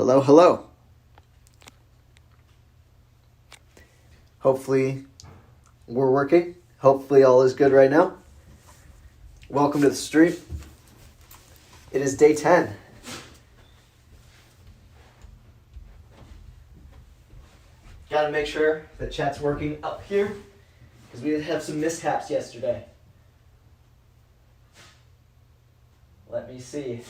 Hello, hello. Hopefully we're working. Hopefully all is good right now. Welcome to the stream. It is day 10. Gotta make sure that chat's working up here because we did have some mishaps yesterday. Let me see.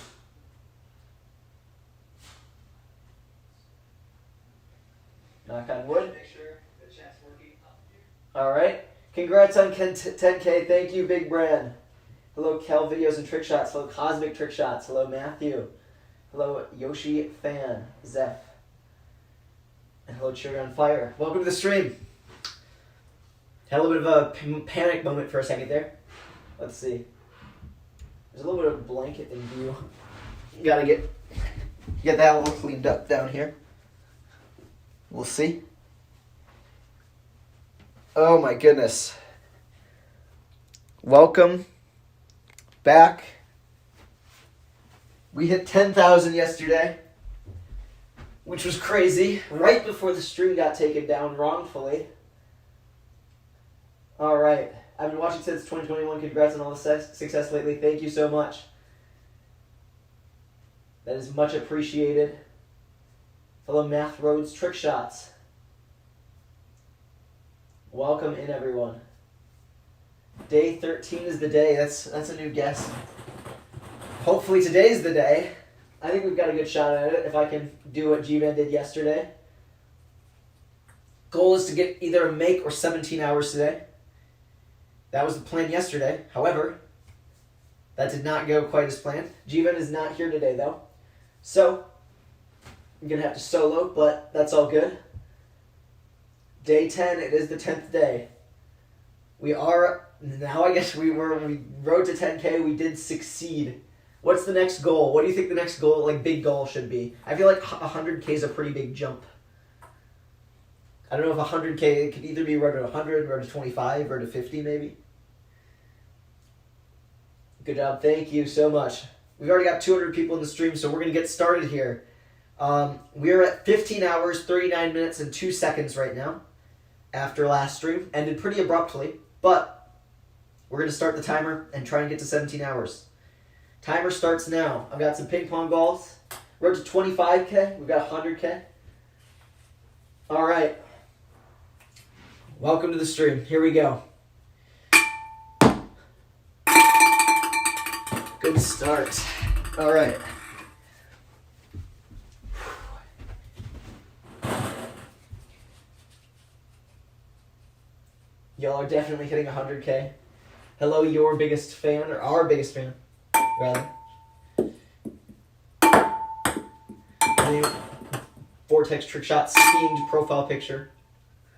Knock on wood. Make sure the chat's working up here. All right. Congrats on 10K. Thank you, Big Brand. Hello, Kel Videos and Trick Shots. Hello, Cosmic Trick Shots. Hello, Matthew. Hello, Yoshi Fan. Zeph. And hello, Cherry on Fire. Welcome to the stream. Had a little bit of a panic moment for a second there. Let's see. There's a little bit of blanket in view. You gotta get that a little cleaned up down here. We'll see. Oh my goodness. Welcome back. We hit 10,000 yesterday, which was crazy, right before the stream got taken down wrongfully. All right. I've been watching since 2021. Congrats on all the success lately. Thank you so much. That is much appreciated. Hello, Math Roads Trick Shots. Welcome in, everyone. Day 13 is the day. That's a new guess. Hopefully today's the day. I think we've got a good shot at it if I can do what G-Van did yesterday. Goal is to get either a make or 17 hours today. That was the plan yesterday. However, that did not go quite as planned. G-Van is not here today, though. So, I'm going to have to solo, but that's all good. Day 10, it is the 10th day. We are, now I guess we rode to 10K, we did succeed. What's the next goal? What do you think the next goal, like big goal, should be? I feel like 100K is a pretty big jump. I don't know if 100K, it could either be road to 100, road to 25, road to 50 maybe. Good job. Thank you so much. We've already got 200 people in the stream, so we're going to get started here. We're at 15 hours, 39 minutes, and 2 seconds right now after last stream. Ended pretty abruptly, but we're going to start the timer and try and get to 17 hours. Timer starts now. I've got some ping pong balls. Road to 25K. We've got 100K. All right. Welcome to the stream. Here we go. Good start. All right. Y'all are definitely hitting 100K. Hello, your biggest fan, or our biggest fan, rather. Vortex Trick Shots themed profile picture.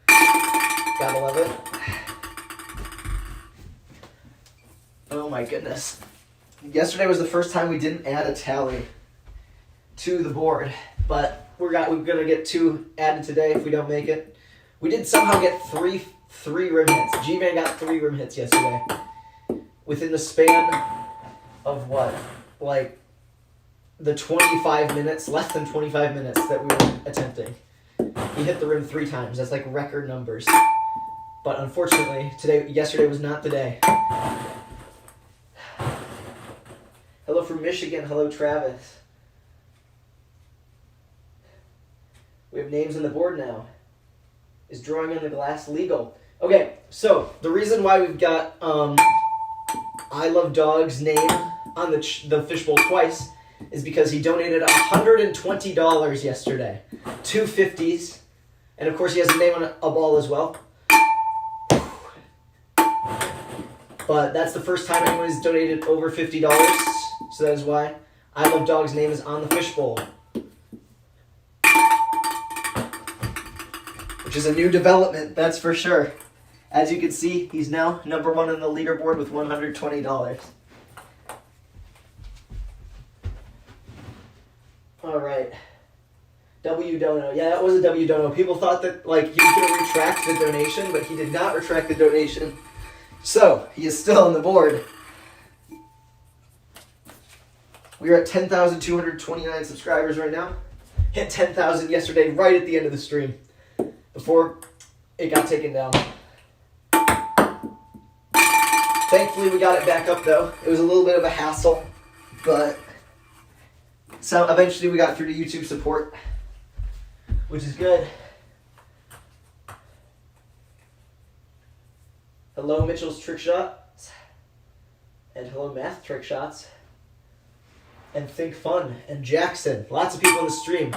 Gotta love it. Oh my goodness. Yesterday was the first time we didn't add a tally to the board, but we're gonna get 2 added today if we don't make it. We did somehow get three rim hits. G-Man got 3 rim hits yesterday. Within the span of what? Like the 25 minutes, less than 25 minutes that we were attempting. He hit the rim 3 times. That's like record numbers. But unfortunately, yesterday was not the day. Hello from Michigan. Hello, Travis. We have names on the board now. Is drawing on the glass legal? Okay, so the reason why we've got I Love Dog's name on the Fishbowl twice is because he donated $120 yesterday. 2 50s. And of course he has a name on a ball as well. But that's the first time anyone has donated over $50. So that is why I Love Dog's name is on the Fishbowl. Which is a new development, that's for sure. As you can see, he's now number 1 on the leaderboard with $120. All right. W Dono. Yeah, that was a W Dono. People thought that like he was going to retract the donation, but he did not retract the donation. So, he is still on the board. We are at 10,229 subscribers right now. hit 10,000 yesterday right at the end of the stream before it got taken down. Thankfully, we got it back up, though. It was a little bit of a hassle, but so eventually we got through to YouTube support, which is good. Hello, Mitchell's Trick Shots, and hello, Math Trick Shots, and Think Fun, and Jackson. Lots of people in the stream.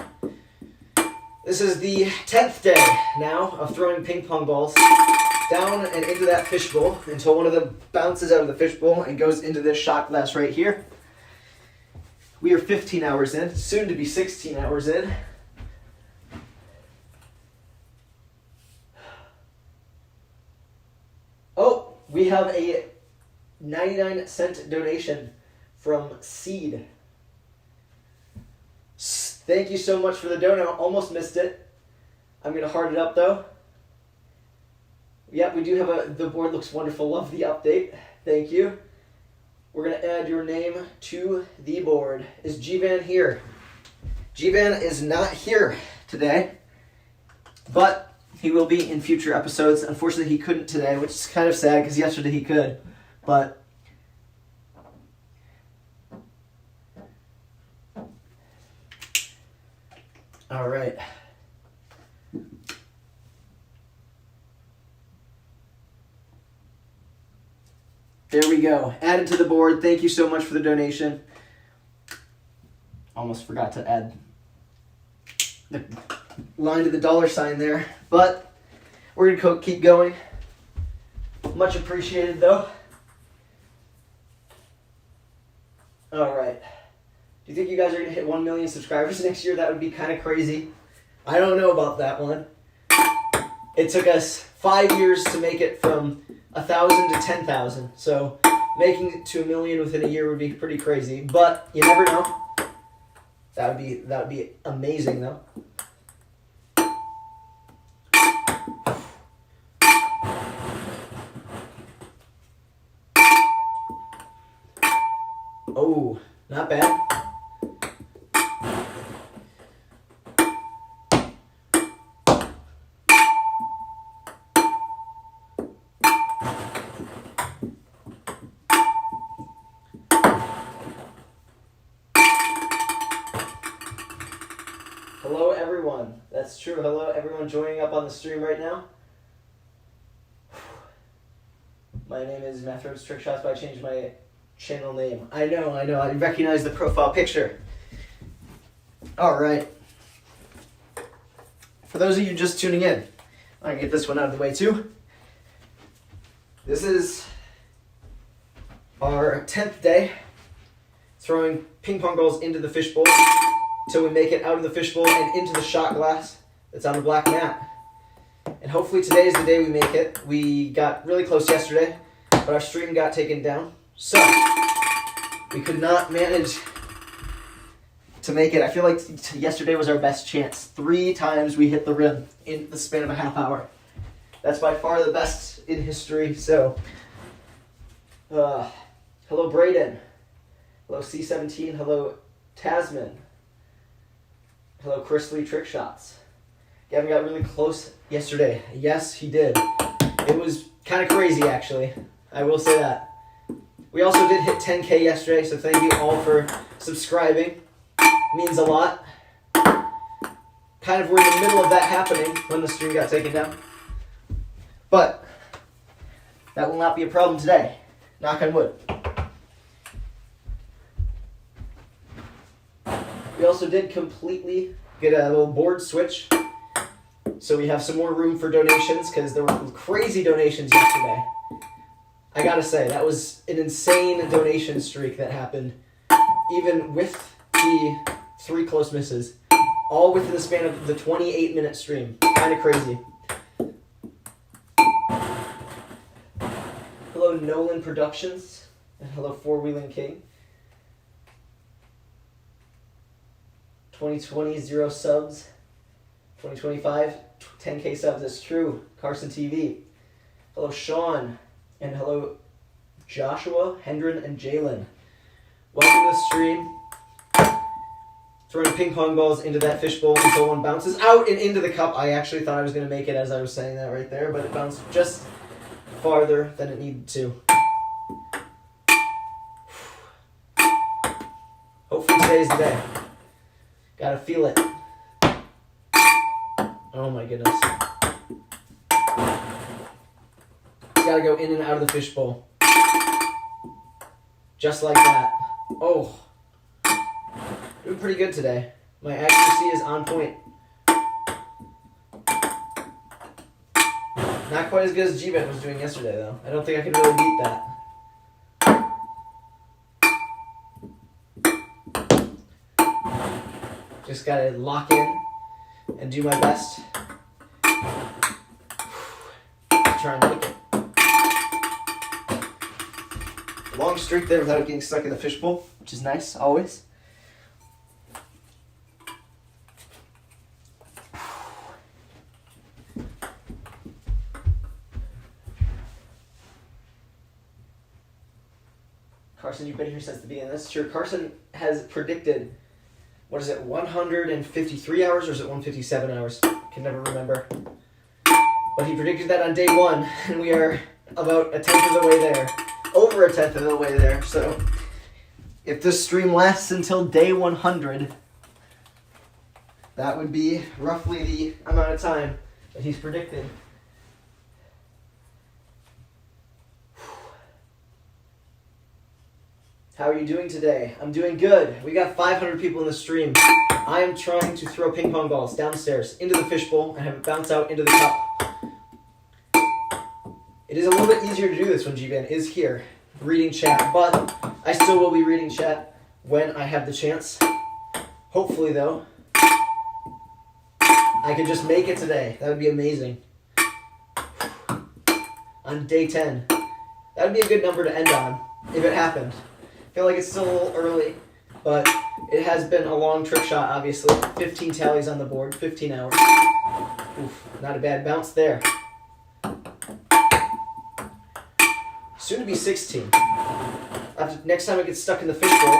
This is the 10th day now of throwing ping pong balls down and into that fishbowl until one of them bounces out of the fishbowl and goes into this shot glass right here. We are 15 hours in, soon to be 16 hours in. Oh, we have a 99-cent donation from Seed. Thank you so much for the donut. Almost missed it. I'm going to heart it up, though. Yep, we do have the board looks wonderful. Love the update. Thank you. We're going to add your name to the board. Is G-Van here? G-Van is not here today, but he will be in future episodes. Unfortunately, he couldn't today, which is kind of sad because yesterday he could, but all right. There we go. Added to the board. Thank you so much for the donation. Almost forgot to add the line to the dollar sign there, but we're going to keep going. Much appreciated, though. All right. Do you think you guys are going to hit 1 million subscribers next year? That would be kind of crazy. I don't know about that one. It took us 5 years to make it from 1,000 to 10,000. So making it to 1 million within a year would be pretty crazy. But you never know. That would be amazing, though. Oh, not bad. Hello, everyone. That's true. Hello, everyone joining up on the stream right now. My name is Mathro's Trick Shots, but I changed my channel name. I know. I recognize the profile picture. All right. For those of you just tuning in, I can get this one out of the way too. This is our 10th day throwing ping pong balls into the fishbowl until we make it out of the fishbowl and into the shot glass that's on the black mat. And hopefully today is the day we make it. We got really close yesterday, but our stream got taken down. So we could not manage to make it. I feel like yesterday was our best chance. 3 times we hit the rim in the span of a half hour. That's by far the best in history. So, hello Braden. Hello C17. Hello Tasman. Hello Chris Lee Trick Shots. Gavin got really close yesterday. Yes, he did. It was kind of crazy, actually. I will say that. We also did hit 10K yesterday, so thank you all for subscribing. Means a lot. Kind of were in the middle of that happening when the stream got taken down. But that will not be a problem today. Knock on wood. We also did completely get a little board switch. So we have some more room for donations because there were crazy donations yesterday. I gotta say, that was an insane donation streak that happened, even with the 3 close misses, all within the span of the 28-minute stream. Kind of crazy. Hello, Nolan Productions, and hello, Four Wheeling King. 2020, 0 subs. 2025, 10K subs. That's true. Carson TV. Hello, Sean. And hello, Joshua, Hendren, and Jalen. Welcome to the stream. throwing ping pong balls into that fishbowl until one bounces out and into the cup. I actually thought I was going to make it as I was saying that right there, but it bounced just farther than it needed to. Hopefully today's the day. Gotta feel it. Oh my goodness. Gotta go in and out of the fishbowl. Just like that. Oh. Doing pretty good today. My accuracy is on point. Not quite as good as G-Bet was doing yesterday, though. I don't think I can really beat that. Just gotta lock in and do my best. Try and make it. Long streak there without getting stuck in the fishbowl, which is nice, always. Carson, you've been here since the beginning. That's true. Carson has predicted, what is it, 153 hours or is it 157 hours? Can never remember. But he predicted that on day one, and we are about a tenth of the way there. Over a tenth of the way there. So if this stream lasts until day 100, that would be roughly the amount of time that he's predicted. How are you doing today? I'm doing good. We got 500 people in the stream. I am trying to throw ping pong balls downstairs into the fishbowl and have it bounce out into the cup. It is a little bit easier to do this when G-Ben is here reading chat, but I still will be reading chat when I have the chance. Hopefully, though, I could just make it today. That would be amazing. On day 10. That would be a good number to end on if it happened. I feel like it's still a little early, but it has been a long trick shot, obviously. 15 tallies on the board, 15 hours. Oof, not a bad bounce there. Soon to be 16. Next time I get stuck in the fishbowl,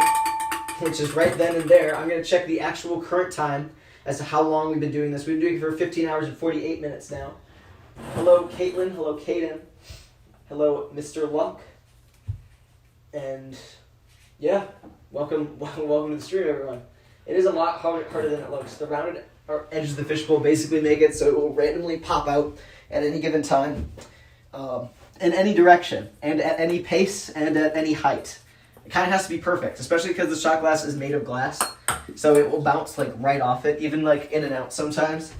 which is right then and there, I'm going to check the actual current time as to how long we've been doing this. We've been doing it for 15 hours and 48 minutes now. Hello, Caitlin. Hello, Caden. Hello, Mr. Luck. And yeah, welcome to the stream, everyone. It is a lot harder than it looks. The rounded edges of the fishbowl basically make it so it will randomly pop out at any given time, in any direction, and at any pace, and at any height. It kind of has to be perfect, especially because the shot glass is made of glass, so it will bounce like right off it, even like in and out sometimes.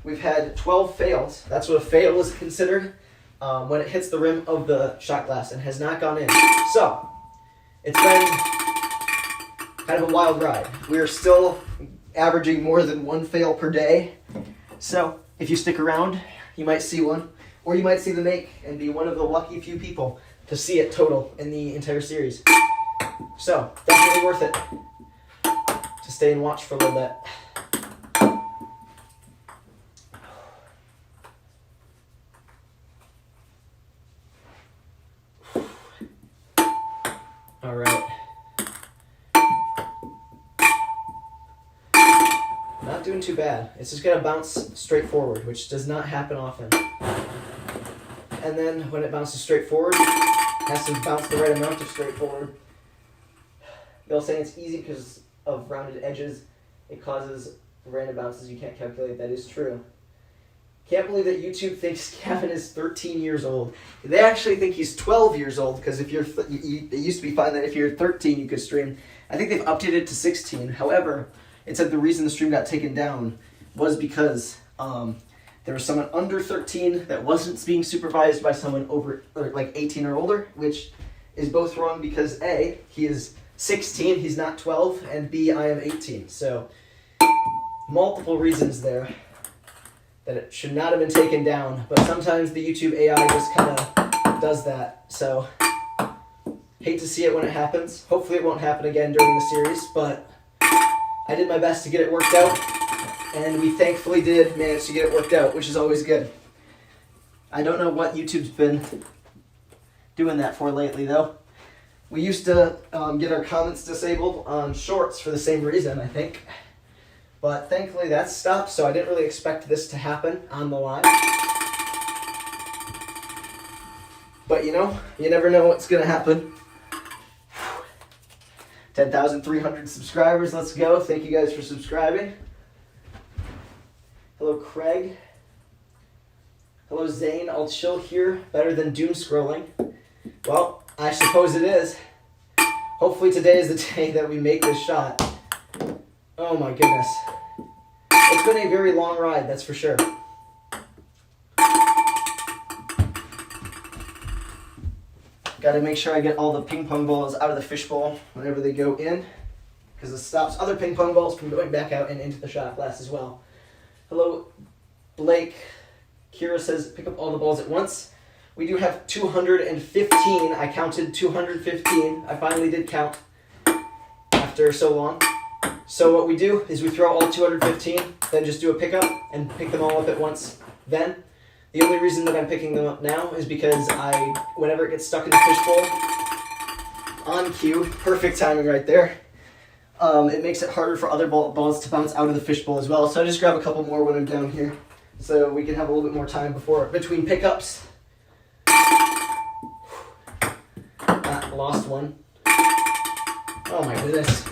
We've had 12 fails. That's what a fail is considered when it hits the rim of the shot glass and has not gone in. So it's been kind of a wild ride. We are still averaging more than one fail per day. So if you stick around, you might see one, or you might see the make and be one of the lucky few people to see it total in the entire series. So definitely worth it to stay and watch for a little bit. All right. Not doing too bad. It's just gonna bounce straight forward, which does not happen often. And then when it bounces straight forward, it has to bounce the right amount of straight forward. They'll say it's easy because of rounded edges. It causes random bounces you can't calculate. That is true. Can't believe that YouTube thinks Gavin is 13 years old. They actually think he's 12 years old because if it used to be fine that if you're 13 you could stream. I think they've updated it to 16. However, it said the reason the stream got taken down was because there was someone under 13 that wasn't being supervised by someone over like 18 or older, which is both wrong because A, he is 16, he's not 12, and B, I am 18. So multiple reasons there that it should not have been taken down, but sometimes the YouTube AI just kind of does that. So hate to see it when it happens. Hopefully it won't happen again during the series, but I did my best to get it worked out, and we thankfully did manage to get it worked out, which is always good. I don't know what YouTube's been doing that for lately, though. We used to get our comments disabled on shorts for the same reason, I think. But thankfully that stopped, so I didn't really expect this to happen on the live. But you know, you never know what's going to happen. 10,300 subscribers, let's go. Thank you guys for subscribing. Hello, Craig. Hello, Zane. I'll chill here. Better than doom scrolling. Well, I suppose it is. Hopefully today is the day that we make this shot. Oh my goodness. It's been a very long ride, that's for sure. Got to make sure I get all the ping pong balls out of the fishbowl whenever they go in, because it stops other ping pong balls from going back out and into the shot glass as well. Hello, Blake. Kira says, pick up all the balls at once. We do have 215. I counted 215. I finally did count after so long. So what we do is we throw all 215, then just do a pickup and pick them all up at once. Then, the only reason that I'm picking them up now is because whenever it gets stuck in the fishbowl, on cue, perfect timing right there, it makes it harder for other balls to bounce out of the fishbowl as well. So I just grab a couple more when I'm down here, so we can have a little bit more time between pickups. Lost one. Oh my goodness.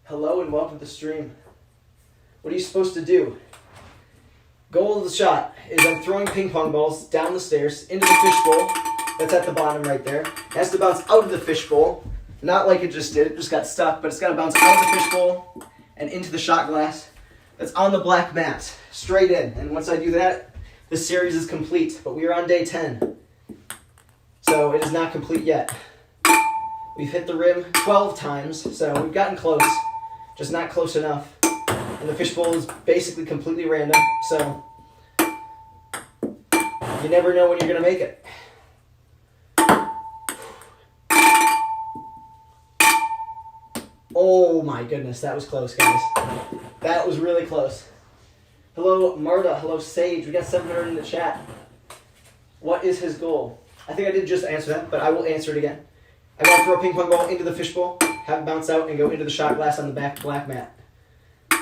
Hello and welcome to the stream. What are you supposed to do? Goal of the shot is I'm throwing ping pong balls down the stairs into the fishbowl. That's at the bottom right there. It has to bounce out of the fishbowl. Not like it just did. It just got stuck, but it's got to bounce out of the fishbowl and into the shot glass. That's on the black mat, straight in. And once I do that, the series is complete. But we are on day 10. So it is not complete yet. We've hit the rim 12 times, so we've gotten close. Just not close enough. And the fishbowl is basically completely random, so you never know when you're going to make it. Oh my goodness, that was close, guys. That was really close. Hello, Marta. Hello, Sage. We got 700 in the chat. What is his goal? I think I did just answer that, but I will answer it again. I got to throw a ping pong ball into the fishbowl, have it bounce out, and go into the shot glass on the back black mat.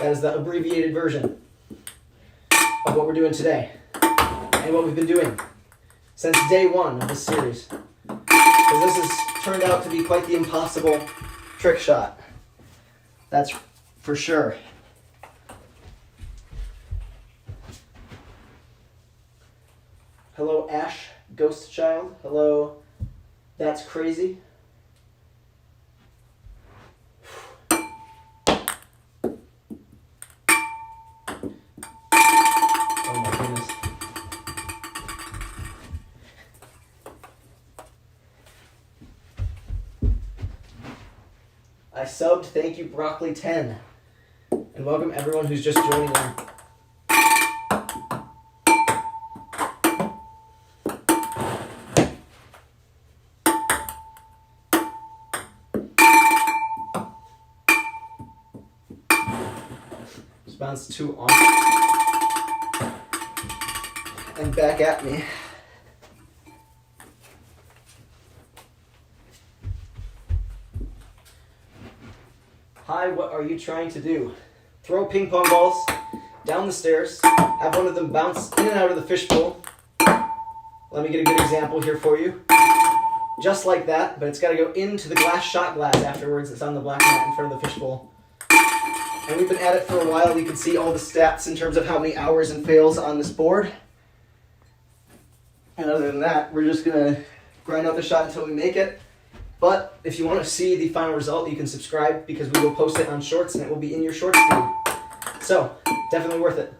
That is the abbreviated version of what we're doing today and what we've been doing since day 1 of this series. Because this has turned out to be quite the impossible trick shot. That's for sure. Hello, Ash, Ghost Child. Hello, That's Crazy. Oh my goodness. I subbed. Thank you, Broccoli10. And welcome everyone who's just joining in. Just bounced 2 on. And back at me. Hi, what are you trying to do? Throw ping pong balls down the stairs, have one of them bounce in and out of the fishbowl. Let me get a good example here for you. Just like that, but it's got to go into the shot glass afterwards. It's on the black mat in front of the fishbowl. And we've been at it for a while. You can see all the stats in terms of how many hours and fails on this board. And other than that, we're just going to grind out the shot until we make it. But if you want to see the final result, you can subscribe because we will post it on shorts and it will be in your shorts feed. So, definitely worth it.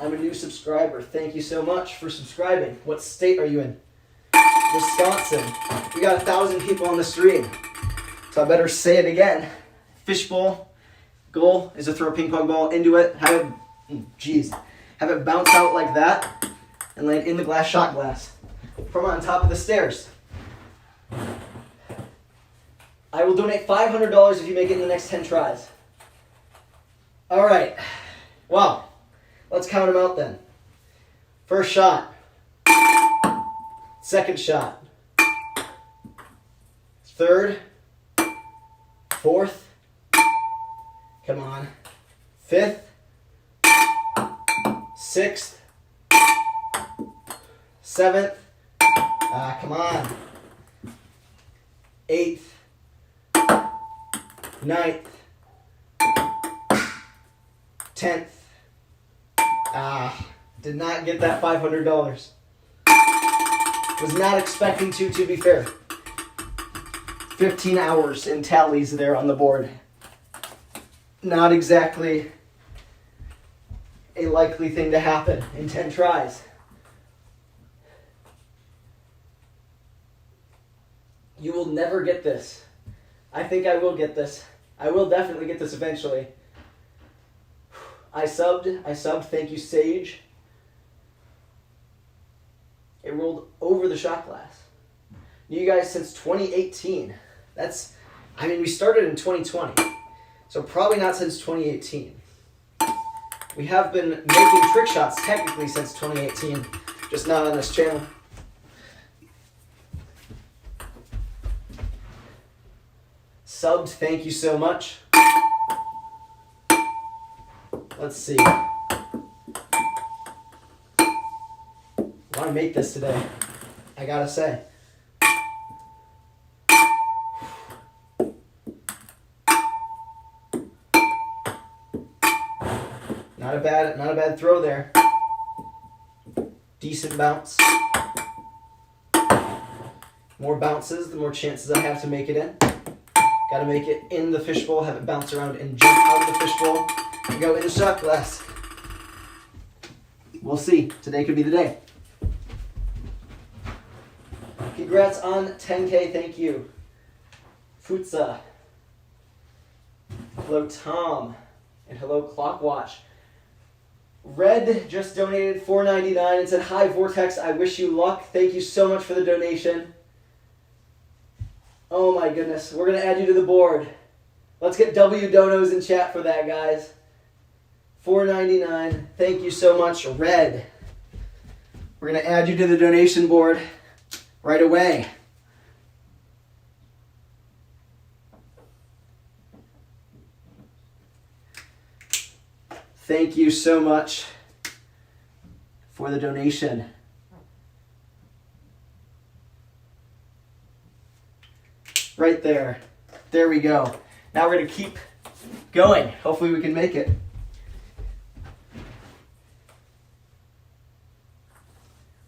I'm a new subscriber. Thank you so much for subscribing. What state are you in? Wisconsin. We got 1,000 people on the stream. So I better say it again. Fishbowl. Goal is to throw a ping pong ball into it, have it bounce out like that, and land in the glass shot glass from on top of the stairs. I will donate $500 if you make it in the next 10 tries. All right. Wow. Let's count them out then. First shot. Second shot. Third. Fourth. Come on. Fifth. Sixth. Seventh. Come on. Eighth. Ninth. 10th. Did not get that $500. Was not expecting to be fair. 15 hours in tallies there on the board. Not exactly a likely thing to happen in 10 tries. You will never get this. I think I will get this. I will definitely get this eventually. I subbed, thank you, Sage. It rolled over the shot glass. You guys since 2018. We started in 2020. So probably not since 2018. We have been making trick shots technically since 2018, just not on this channel. Subbed, thank you so much. Let's see. I want to make this today, I gotta say. Not a bad throw there. Decent bounce. More bounces, the more chances I have to make it in. Gotta make it in the fishbowl, have it bounce around and jump out of the fishbowl and go in the shot glass. We'll see. Today could be the day. Congrats on 10K, thank you. Futsa. Hello, Tom. And hello, Clockwatch. Red just donated $4.99 and said, "Hi, Vortex, I wish you luck." Thank you so much for the donation. Oh my goodness, we're going to add you to the board. Let's get W donos in chat for that, guys. $4.99. Thank you so much, Red. We're going to add you to the donation board right away. Thank you so much for the donation. Right there. There we go. Now we're going to keep going. Hopefully we can make it.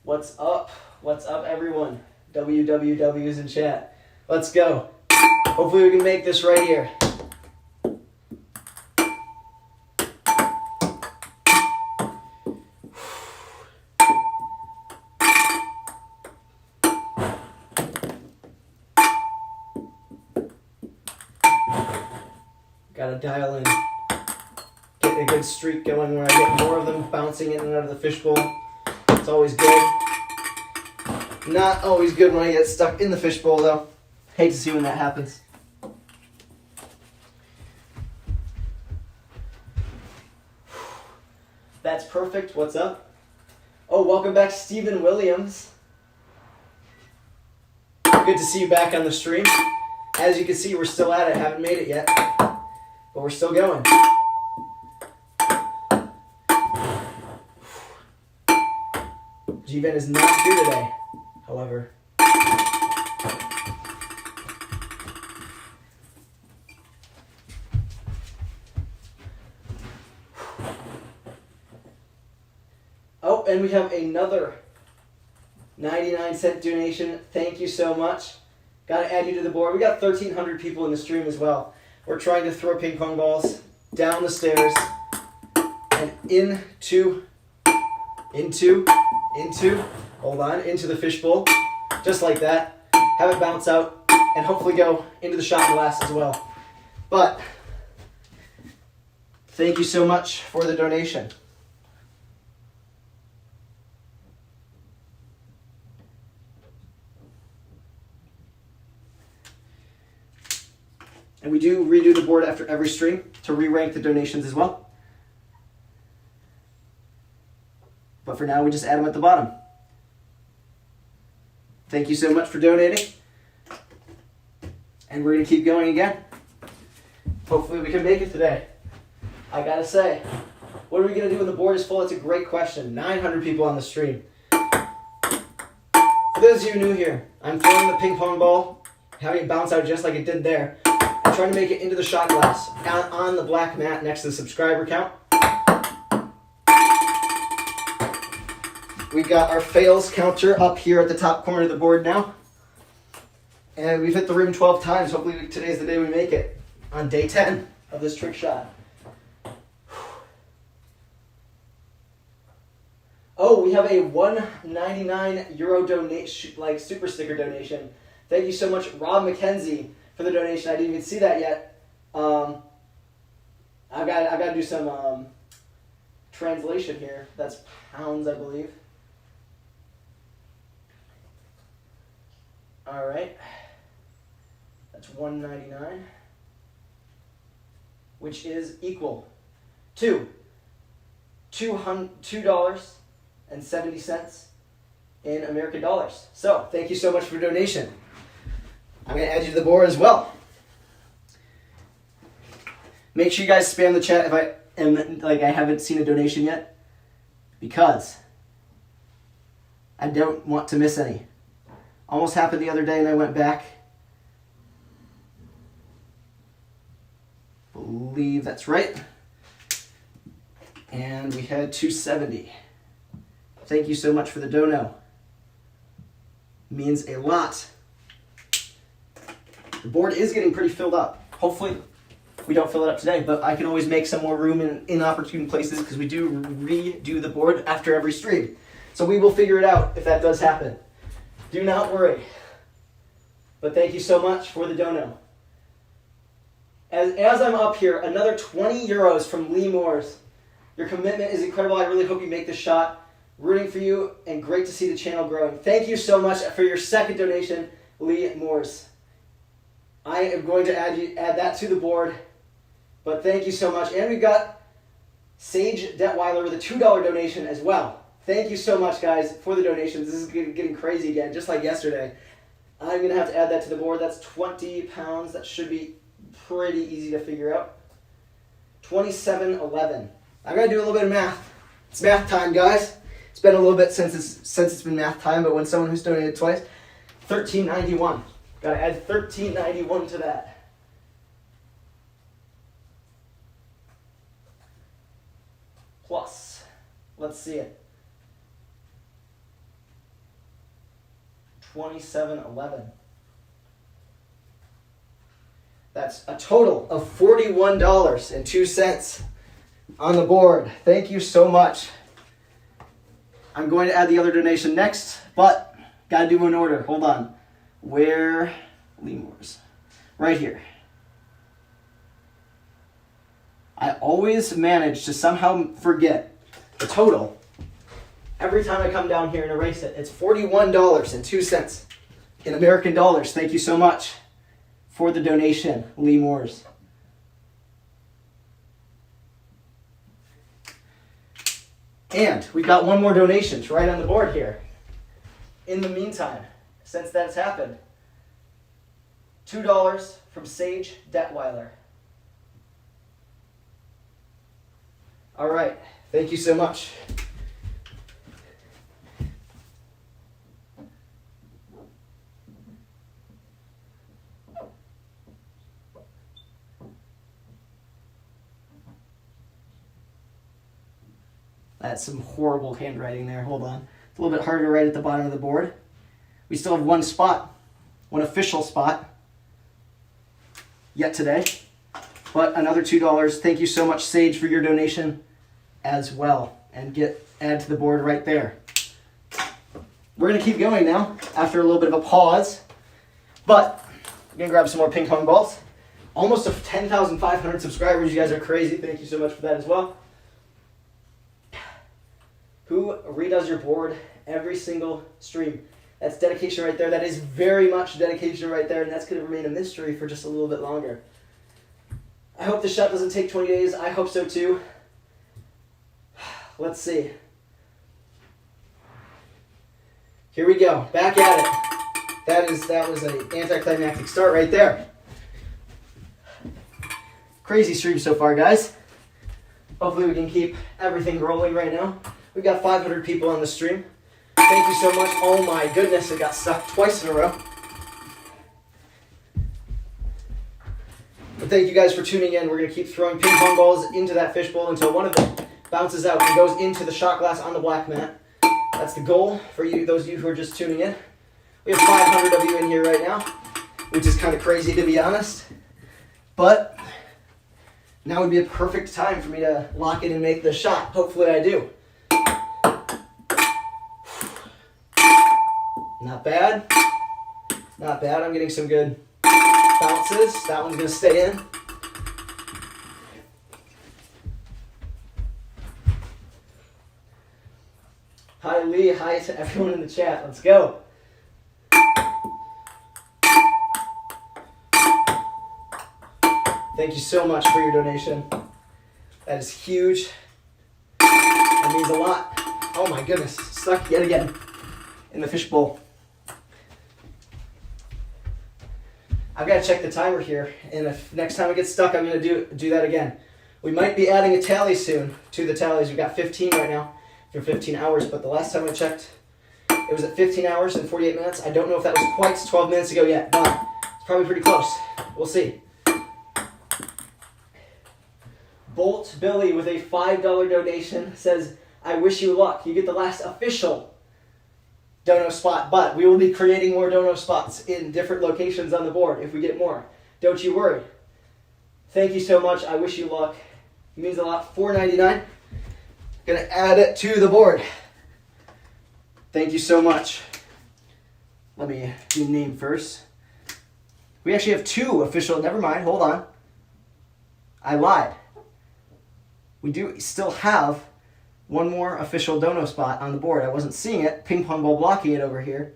What's up? What's up, everyone? WWW's in chat. Let's go. Hopefully we can make this right here. Gotta dial in. Get a good streak going where I get more of them bouncing in and out of the fishbowl. It's always good. Not always good when I get stuck in the fishbowl, though. Hate to see when that happens. That's perfect. What's up? Oh, welcome back, Stephen Williams. Good to see you back on the stream. As you can see, we're still at it. Haven't made it yet. But we're still going. G-Ben is not here today, however. Oh, and we have another 99-cent donation. Thank you so much. Got to add you to the board. We got 1,300 people in the stream as well. We're trying to throw ping pong balls down the stairs and into the fishbowl, just like that. Have it bounce out and hopefully go into the shot glass as well. But thank you so much for the donation. And we do redo the board after every stream to re-rank the donations as well. But for now, we just add them at the bottom. Thank you so much for donating. And we're going to keep going again. Hopefully we can make it today. I gotta say, what are we going to do when the board is full? It's a great question. 900 people on the stream. For those of you new here, I'm throwing the ping pong ball, having it bounce out just like it did there. I'm trying to make it into the shot glass on the black mat next to the subscriber count. We've got our fails counter up here at the top corner of the board now. And we've hit the rim 12 times. Hopefully today's the day we make it on day 10 of this trick shot. Oh, we have a €1.99 donation, like super sticker donation. Thank you so much, Rob McKenzie, for the donation. I didn't even see that yet. I've got to do some translation here. That's pounds, I believe. All right. That's $1.99, which is equal to $2.70 in American dollars. So thank you so much for donation. I'm going to add you to the board as well. Make sure you guys spam the chat if I haven't seen a donation yet, because I don't want to miss any. Almost happened the other day and I went back. Believe that's right. And we had 270. Thank you so much for the dono. Means a lot. The board is getting pretty filled up. Hopefully we don't fill it up today, but I can always make some more room in inopportune places because we do redo the board after every stream. So we will figure it out if that does happen. Do not worry. But thank you so much for the dono. As I'm up here, another 20 euros from Lee Moores. Your commitment is incredible. I really hope you make the shot. Rooting for you, and great to see the channel growing. Thank you so much for your second donation, Lee Moores. I am going to add that to the board. But thank you so much. And we've got Sage Detweiler with a $2 donation as well. Thank you so much, guys, for the donations. This is getting crazy again, just like yesterday. I'm going to have to add that to the board. That's 20 pounds. That should be pretty easy to figure out. 27.11. I got to do a little bit of math. It's math time, guys. It's been a little bit since it's been math time, but when someone who's donated twice, 1391. Got to add 1391 to that. Plus, let's see it. 2711. That's a total of $41.02 on the board. Thank you so much. I'm going to add the other donation next, but gotta do them in order. Hold on. Where? Lee Moores. Right here. I always manage to somehow forget the total. Every time I come down here and erase it, it's $41.02 in American dollars. Thank you so much for the donation, Lee Moores. And we've got one more donation right on the board here. In the meantime, since that's happened, $2 from Sage Detweiler. All right, thank you so much. That's some horrible handwriting there. Hold on. It's a little bit harder to write at the bottom of the board. We still have one spot, one official spot yet today. But another $2. Thank you so much, Sage, for your donation as well. And add to the board right there. We're going to keep going now after a little bit of a pause. But we're going to grab some more ping pong balls. Almost 10,500 subscribers. You guys are crazy. Thank you so much for that as well. Who redoes your board every single stream? That's dedication right there. That is very much dedication right there, and that's going to remain a mystery for just a little bit longer. I hope the shot doesn't take 20 days. I hope so too. Let's see. Here we go. Back at it. That was an anticlimactic start right there. Crazy stream so far, guys. Hopefully we can keep everything rolling right now. We've got 500 people on the stream. Thank you so much. Oh my goodness, it got stuck twice in a row. But thank you guys for tuning in. We're going to keep throwing ping pong balls into that fishbowl until one of them bounces out and goes into the shot glass on the black mat. That's the goal for you, those of you who are just tuning in. We have 500 of you in here right now, which is kind of crazy to be honest. But now would be a perfect time for me to lock in and make the shot. Hopefully I do. Not bad. Not bad. I'm getting some good bounces. That one's going to stay in. Hi Lee. Hi to everyone in the chat. Let's go. Thank you so much for your donation. That is huge. That means a lot. Oh my goodness. Stuck yet again in the fishbowl. I've got to check the timer here, and if next time it gets stuck, I'm going to do that again. We might be adding a tally soon to the tallies. We've got 15 right now for 15 hours, but the last time I checked, it was at 15 hours and 48 minutes. I don't know if that was quite 12 minutes ago yet, but it's probably pretty close. We'll see. Bolt Billy with a $5 donation says, I wish you luck. You get the last official dono spot, but we will be creating more dono spots in different locations on the board if we get more. Don't you worry. Thank you so much. I wish you luck. It means a lot. $4.99. Gonna add it to the board. Thank you so much. Let me do name first. We actually have 2 official. Never mind. Hold on. I lied. We do still have one more official dono spot on the board. I wasn't seeing it. Ping pong ball blocking it over here.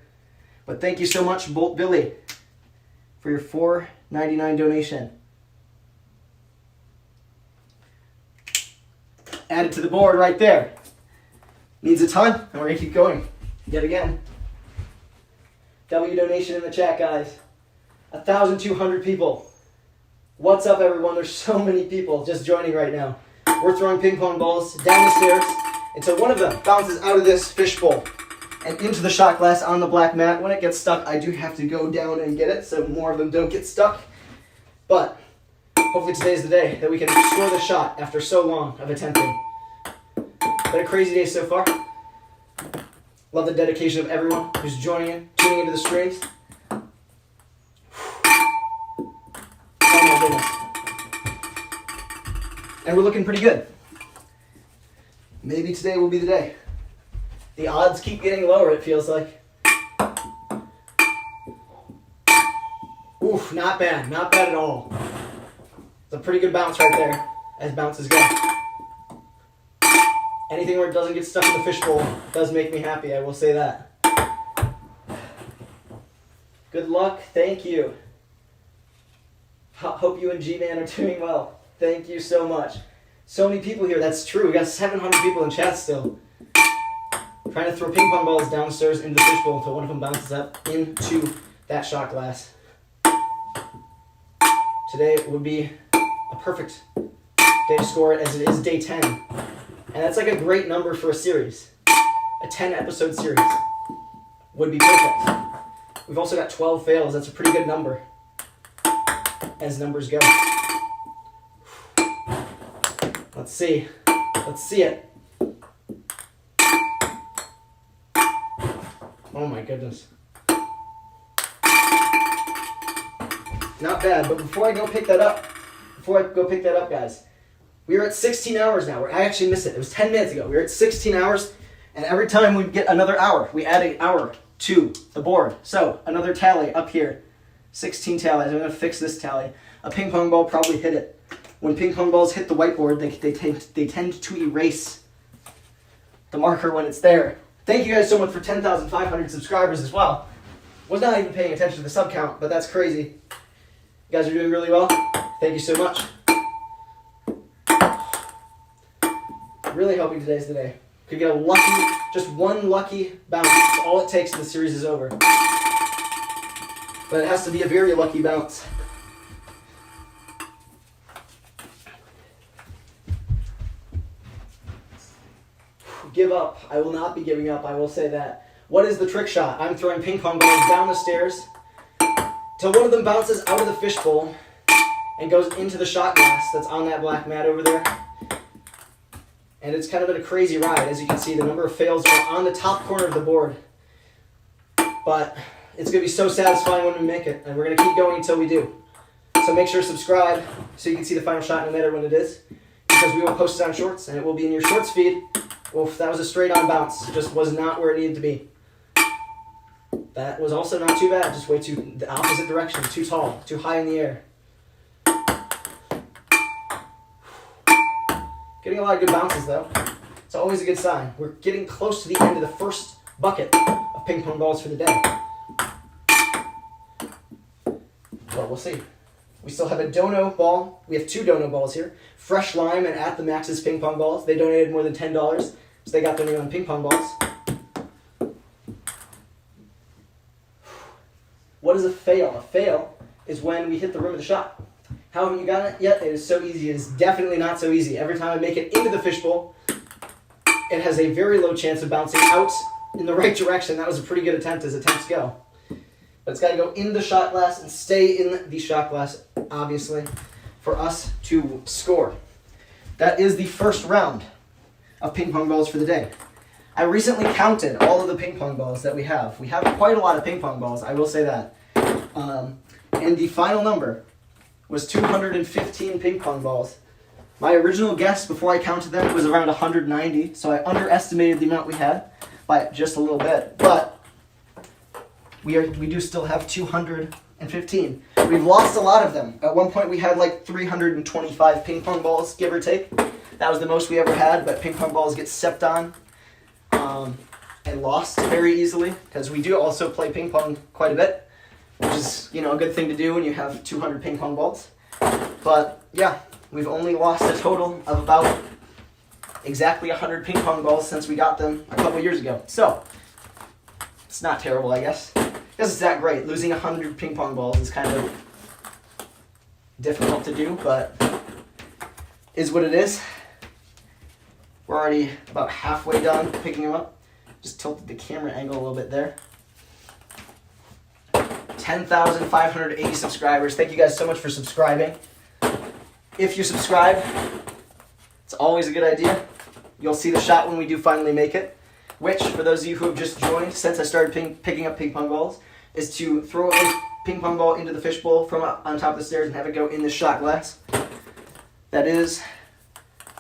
But thank you so much, Bolt Billy, for your $4.99 donation. Added to the board right there. Needs a ton, and we're going to keep going. Yet again. W donation in the chat, guys. 1,200 people. What's up, everyone? There's so many people just joining right now. We're throwing ping pong balls down the stairs until one of them bounces out of this fishbowl and into the shot glass on the black mat. When it gets stuck, I do have to go down and get it so more of them don't get stuck. But hopefully today's the day that we can score the shot after so long of attempting. Been a crazy day so far. Love the dedication of everyone who's joining in, tuning into the streams. Oh my goodness. And we're looking pretty good. Maybe today will be the day. The odds keep getting lower, it feels like. Oof, not bad. Not bad at all. It's a pretty good bounce right there, as bounces go. Anything where it doesn't get stuck in the fishbowl does make me happy, I will say that. Good luck. Thank you. Hope you and G-Man are doing well. Thank you so much. So many people here. That's true. We got 700 people in chat still. Trying to throw ping pong balls downstairs into the fishbowl until one of them bounces up into that shot glass. Today would be a perfect day to score it, as it is day 10. And that's like a great number for a series. A 10-episode series would be perfect. We've also got 12 fails. That's a pretty good number as numbers go. Let's see. Let's see it. Oh my goodness. Not bad, but before I go pick that up, guys, we are at 16 hours now. I actually missed it. It was 10 minutes ago. We were at 16 hours, and every time we get another hour, we add an hour to the board. So, another tally up here. 16 tallies. I'm going to fix this tally. A ping pong ball probably hit it. When ping pong balls hit the whiteboard, they tend to erase the marker when it's there. Thank you guys so much for 10,500 subscribers as well. Was not even paying attention to the sub count, but that's crazy. You guys are doing really well. Thank you so much. Really hoping today's the day. Could get a lucky, just one lucky bounce. That's all it takes and the series is over. But it has to be a very lucky bounce. Give up. I will not be giving up, I will say that. What is the trick shot? I'm throwing ping pong balls down the stairs till one of them bounces out of the fishbowl and goes into the shot glass that's on that black mat over there. And it's kind of been a crazy ride. As you can see, the number of fails are on the top corner of the board. But it's going to be so satisfying when we make it, and we're going to keep going until we do. So make sure to subscribe so you can see the final shot no matter when it is, because we will post it on Shorts, and it will be in your Shorts feed. Oof, that was a straight-on bounce. It just was not where it needed to be. That was also not too bad, just way too the opposite direction, too tall, too high in the air. Getting a lot of good bounces, though. It's always a good sign. We're getting close to the end of the first bucket of ping pong balls for the day. Well, we'll see. We still have a dono ball. We have 2 dono balls here. Fresh Lime and At the Max's ping pong balls. They donated more than $10, so they got their name on ping pong balls. What is a fail? A fail is when we hit the rim of the shot. How haven't you gotten it yet? It is so easy. It is definitely not so easy. Every time I make it into the fishbowl, it has a very low chance of bouncing out in the right direction. That was a pretty good attempt as attempts go. But it's got to go in the shot glass and stay in the shot glass, obviously, for us to score. That is the first round of ping pong balls for the day. I recently counted all of the ping pong balls that we have. We have quite a lot of ping pong balls, I will say that. And the final number was 215 ping pong balls. My original guess before I counted them was around 190, so I underestimated the amount we had by just a little bit. But we do still have 215. We've lost a lot of them. At one point we had like 325 ping pong balls, give or take. That was the most we ever had, but ping pong balls get stepped on and lost very easily, because we do also play ping pong quite a bit, which is, a good thing to do when you have 200 ping pong balls. But yeah, we've only lost a total of about exactly 100 ping pong balls since we got them a couple years ago. So it's not terrible, I guess. I guess it's that great. Losing 100 ping pong balls is kind of difficult to do, but is what it is. We're already about halfway done picking them up. Just tilted the camera angle a little bit there. 10,580 subscribers. Thank you guys so much for subscribing. If you subscribe, it's always a good idea. You'll see the shot when we do finally make it, which, for those of you who have just joined since I started picking up ping pong balls, is to throw a ping pong ball into the fishbowl from on top of the stairs and have it go in the shot glass. That is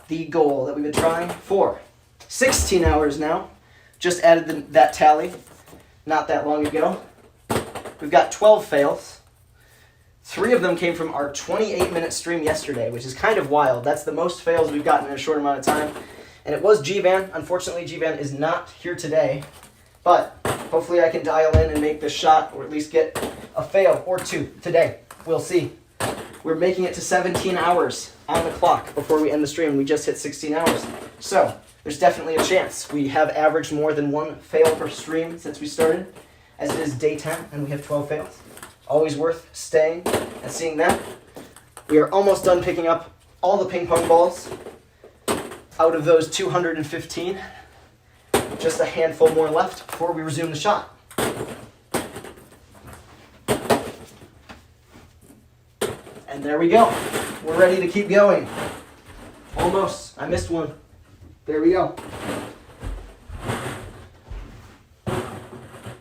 the goal that we've been trying for 16 hours now. Just added that tally not that long ago. We've got 12 fails. 3 of them came from our 28-minute stream yesterday, which is kind of wild. That's the most fails we've gotten in a short amount of time. And it was G-Van. Unfortunately, G-Van is not here today. But hopefully I can dial in and make this shot, or at least get a fail or 2 today. We'll see. We're making it to 17 hours on the clock before we end the stream. We just hit 16 hours. So there's definitely a chance. We have averaged more than 1 fail per stream since we started, as it is day 10 and we have 12 fails. Always worth staying and seeing that. We are almost done picking up all the ping pong balls out of those 215. Just a handful more left before we resume the shot. And there we go. We're ready to keep going. Almost. I missed one. There we go.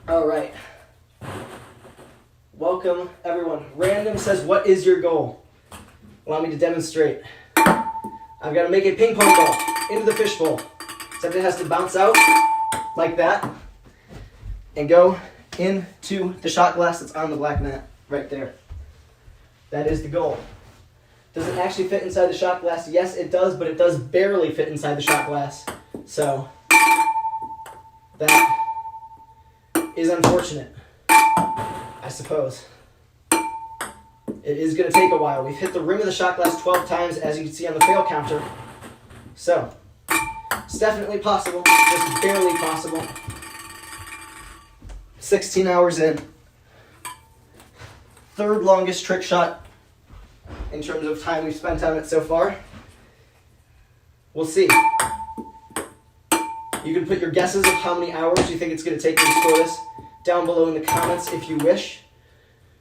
All right. Welcome, everyone. Random says, what is your goal? Allow me to demonstrate. I've got to make a ping pong ball into the fishbowl. Except it has to bounce out like that and go into the shot glass that's on the black mat right there. That is the goal. Does it actually fit inside the shot glass? Yes, it does, but it does barely fit inside the shot glass. So that is unfortunate, I suppose. It is going to take a while. We've hit the rim of the shot glass 12 times, as you can see on the fail counter. So It's definitely possible, just barely possible. 16 hours in. Third longest trick shot in terms of time we've spent on it so far. We'll see. You can put your guesses of how many hours you think it's going to take me to score this down below in the comments if you wish.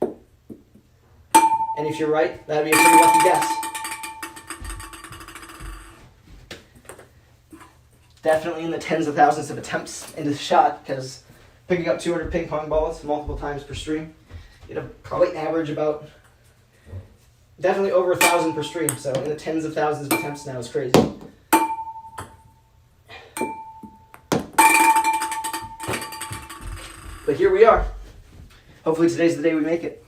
And if you're right, that'd be a pretty lucky guess. Definitely in the tens of thousands of attempts into the shot, because picking up 200 ping pong balls multiple times per stream, it'll probably average about definitely over 1,000 per stream. So in the tens of thousands of attempts now is crazy. But here we are. Hopefully today's the day we make it.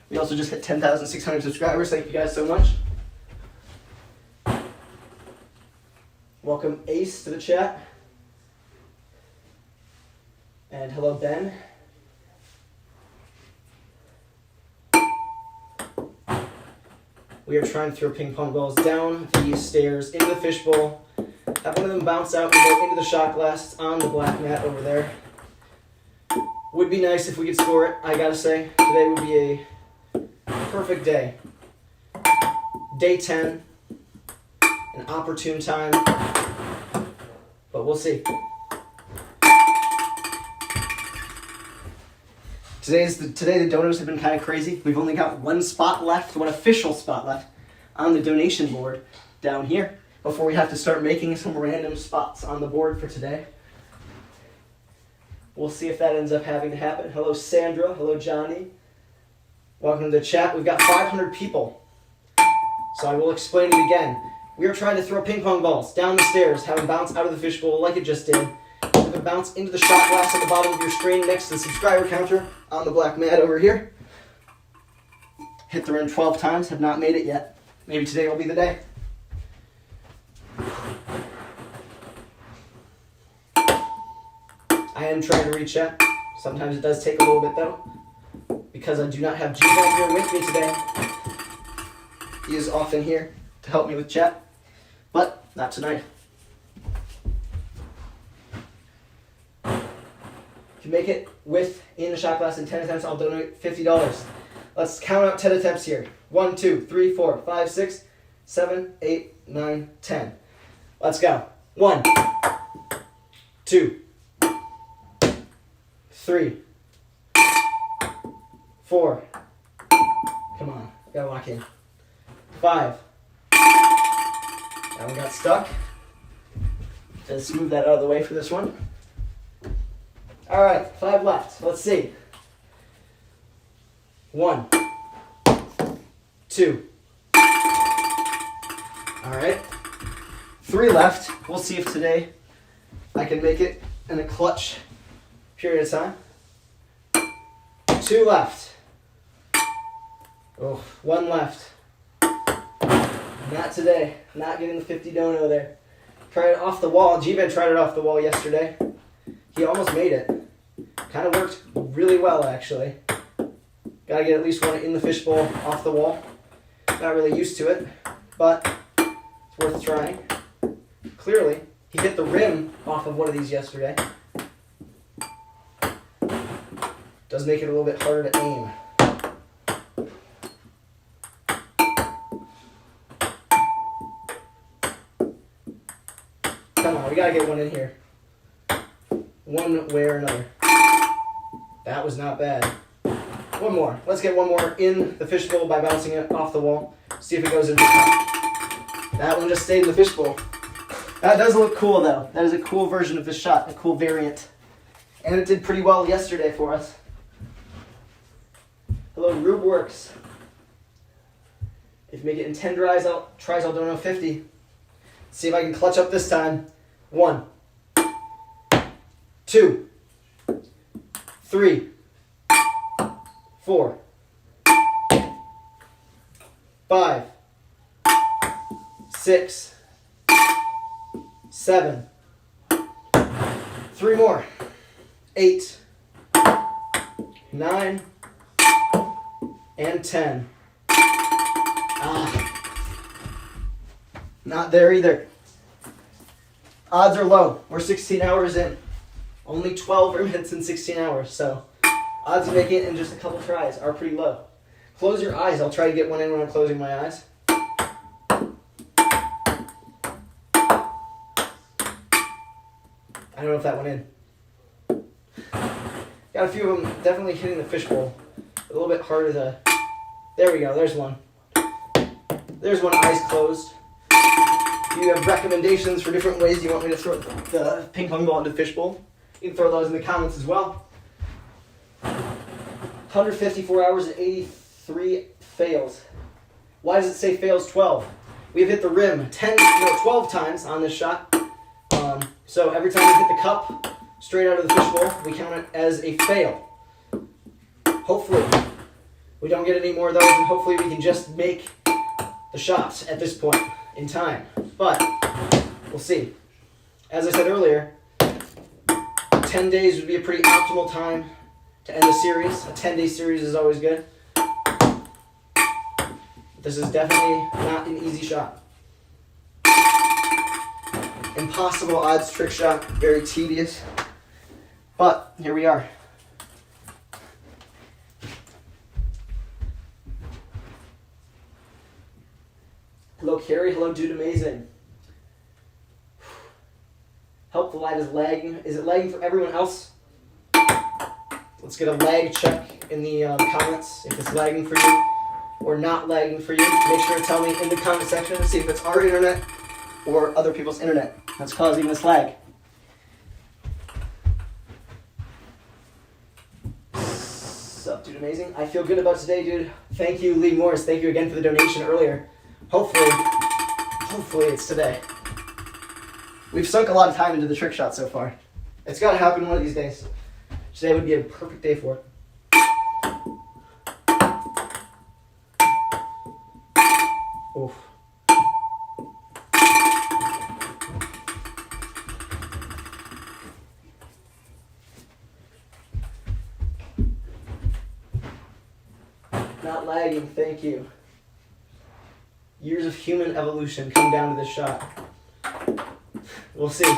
We also just hit 10,600 subscribers. Thank you guys so much. Welcome Ace to the chat. And hello Ben. We are trying to throw ping pong balls down these stairs into the fishbowl. Have one of them bounce out and go into the shot glass. It's on the black mat over there. Would be nice if we could score it, I gotta say. Today would be a perfect day. Day 10. An opportune time. But we'll see. Today the donos have been kind of crazy. We've only got one spot left, one official spot left on the donation board down here before we have to start making some random spots on the board for today. We'll see if that ends up having to happen. Hello Sandra, hello Johnny. Welcome to the chat. We've got 500 people. So I will explain it again. We are trying to throw ping pong balls down the stairs, have them bounce out of the fishbowl like it just did. Have them bounce into the shot glass at the bottom of your screen next to the subscriber counter on the black mat over here. Hit the rim 12 times, have not made it yet. Maybe today will be the day. I am trying to reach chat. Sometimes it does take a little bit though, because I do not have G-Man here with me today. He is often here to help me with chat, but not tonight. If you make it in the shot glass in 10 attempts, I'll donate $50. Let's count out 10 attempts here. 1, 2, 3, 4, 5, 6, 7, 8, 9, 10. Let's go. 1, 2, 3, 4. Come on, gotta lock in. 5. That one got stuck. Just move that out of the way for this one. All right, 5 left. Let's see. 1, 2. All right. 3 left. We'll see if today I can make it in a clutch period of time. 2 left. Oh, 1 left. Not today. Not getting the 50 dono there. Tried it off the wall. G-Ben tried it off the wall yesterday. He almost made it. Kind of worked really well, actually. Gotta get at least one in the fishbowl off the wall. Not really used to it, but it's worth trying. Clearly, he hit the rim off of one of these yesterday. Does make it a little bit harder to aim. Come on, we gotta get one in here. One way or another. That was not bad. One more. Let's get one more in the fishbowl by bouncing it off the wall. See if it goes into the cup. That one just stayed in the fishbowl. That does look cool, though. That is a cool version of this shot, a cool variant. And it did pretty well yesterday for us. Hello, RubeWorks. If you make it in 10 tries, I'll donate 50. See if I can clutch up this time. 1, 2, 3, 4, 5, 6, 7, 3 more, 8, 9, and 10. Not there either. Odds are low. We're 16 hours in. Only 12 minutes in 16 hours, so odds of making it in just a couple tries are pretty low. Close your eyes. I'll try to get one in when I'm closing my eyes. I don't know if that went in. Got a few of them definitely hitting the fishbowl. A little bit harder to... There we go. There's one. There's one, eyes closed. If you have recommendations for different ways you want me to throw the ping pong ball into the fishbowl, you can throw those in the comments as well. 154 hours and 83 fails. Why does it say fails 12? We've hit the rim 12 times on this shot. So every time we hit the cup straight out of the fishbowl, we count it as a fail. Hopefully, we don't get any more of those, and hopefully we can just make the shots at this point in time. But we'll see. As I said earlier, 10 days would be a pretty optimal time to end a series. A 10-day series is always good. This is definitely not an easy shot. Impossible odds trick shot, very tedious. But here we are. Hello, Carrie. Hello, Dude Amazing. Help, the light is lagging. Is it lagging for everyone else? Let's get a lag check in the comments if it's lagging for you or not lagging for you. Make sure to tell me in the comment section to see if it's our internet or other people's internet that's causing this lag. Sup, Dude Amazing? I feel good about today, dude. Thank you, Lee Morris. Thank you again for the donation earlier. Hopefully it's today. We've sunk a lot of time into the trick shot so far. It's got to happen one of these days. Today would be a perfect day for it. Oof. Not lagging, thank you. Years of human evolution come down to this shot. We'll see.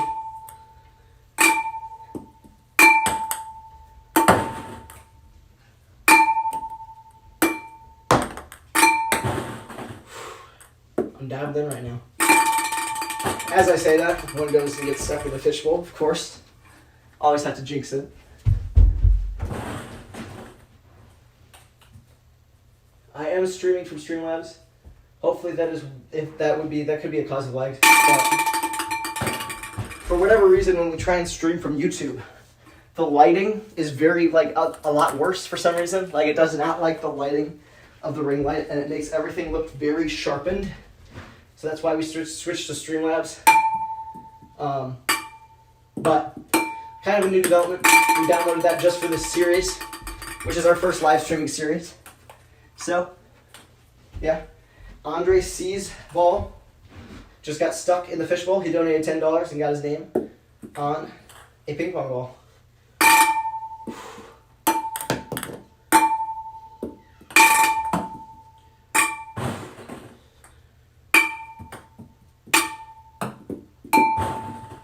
I'm dabbling right now. As I say that, one goes and gets stuck in the fishbowl, of course. Always have to jinx it. I am streaming from Streamlabs. Hopefully that could be a cause of lag. But for whatever reason, when we try and stream from YouTube, the lighting is very a lot worse for some reason. Like, it does not like the lighting of the ring light, and it makes everything look very sharpened. So that's why we switched to Streamlabs. But kind of a new development. We downloaded that just for this series, which is our first live streaming series. So, yeah. Andre C's ball just got stuck in the fishbowl. He donated $10 and got his name on a ping pong ball.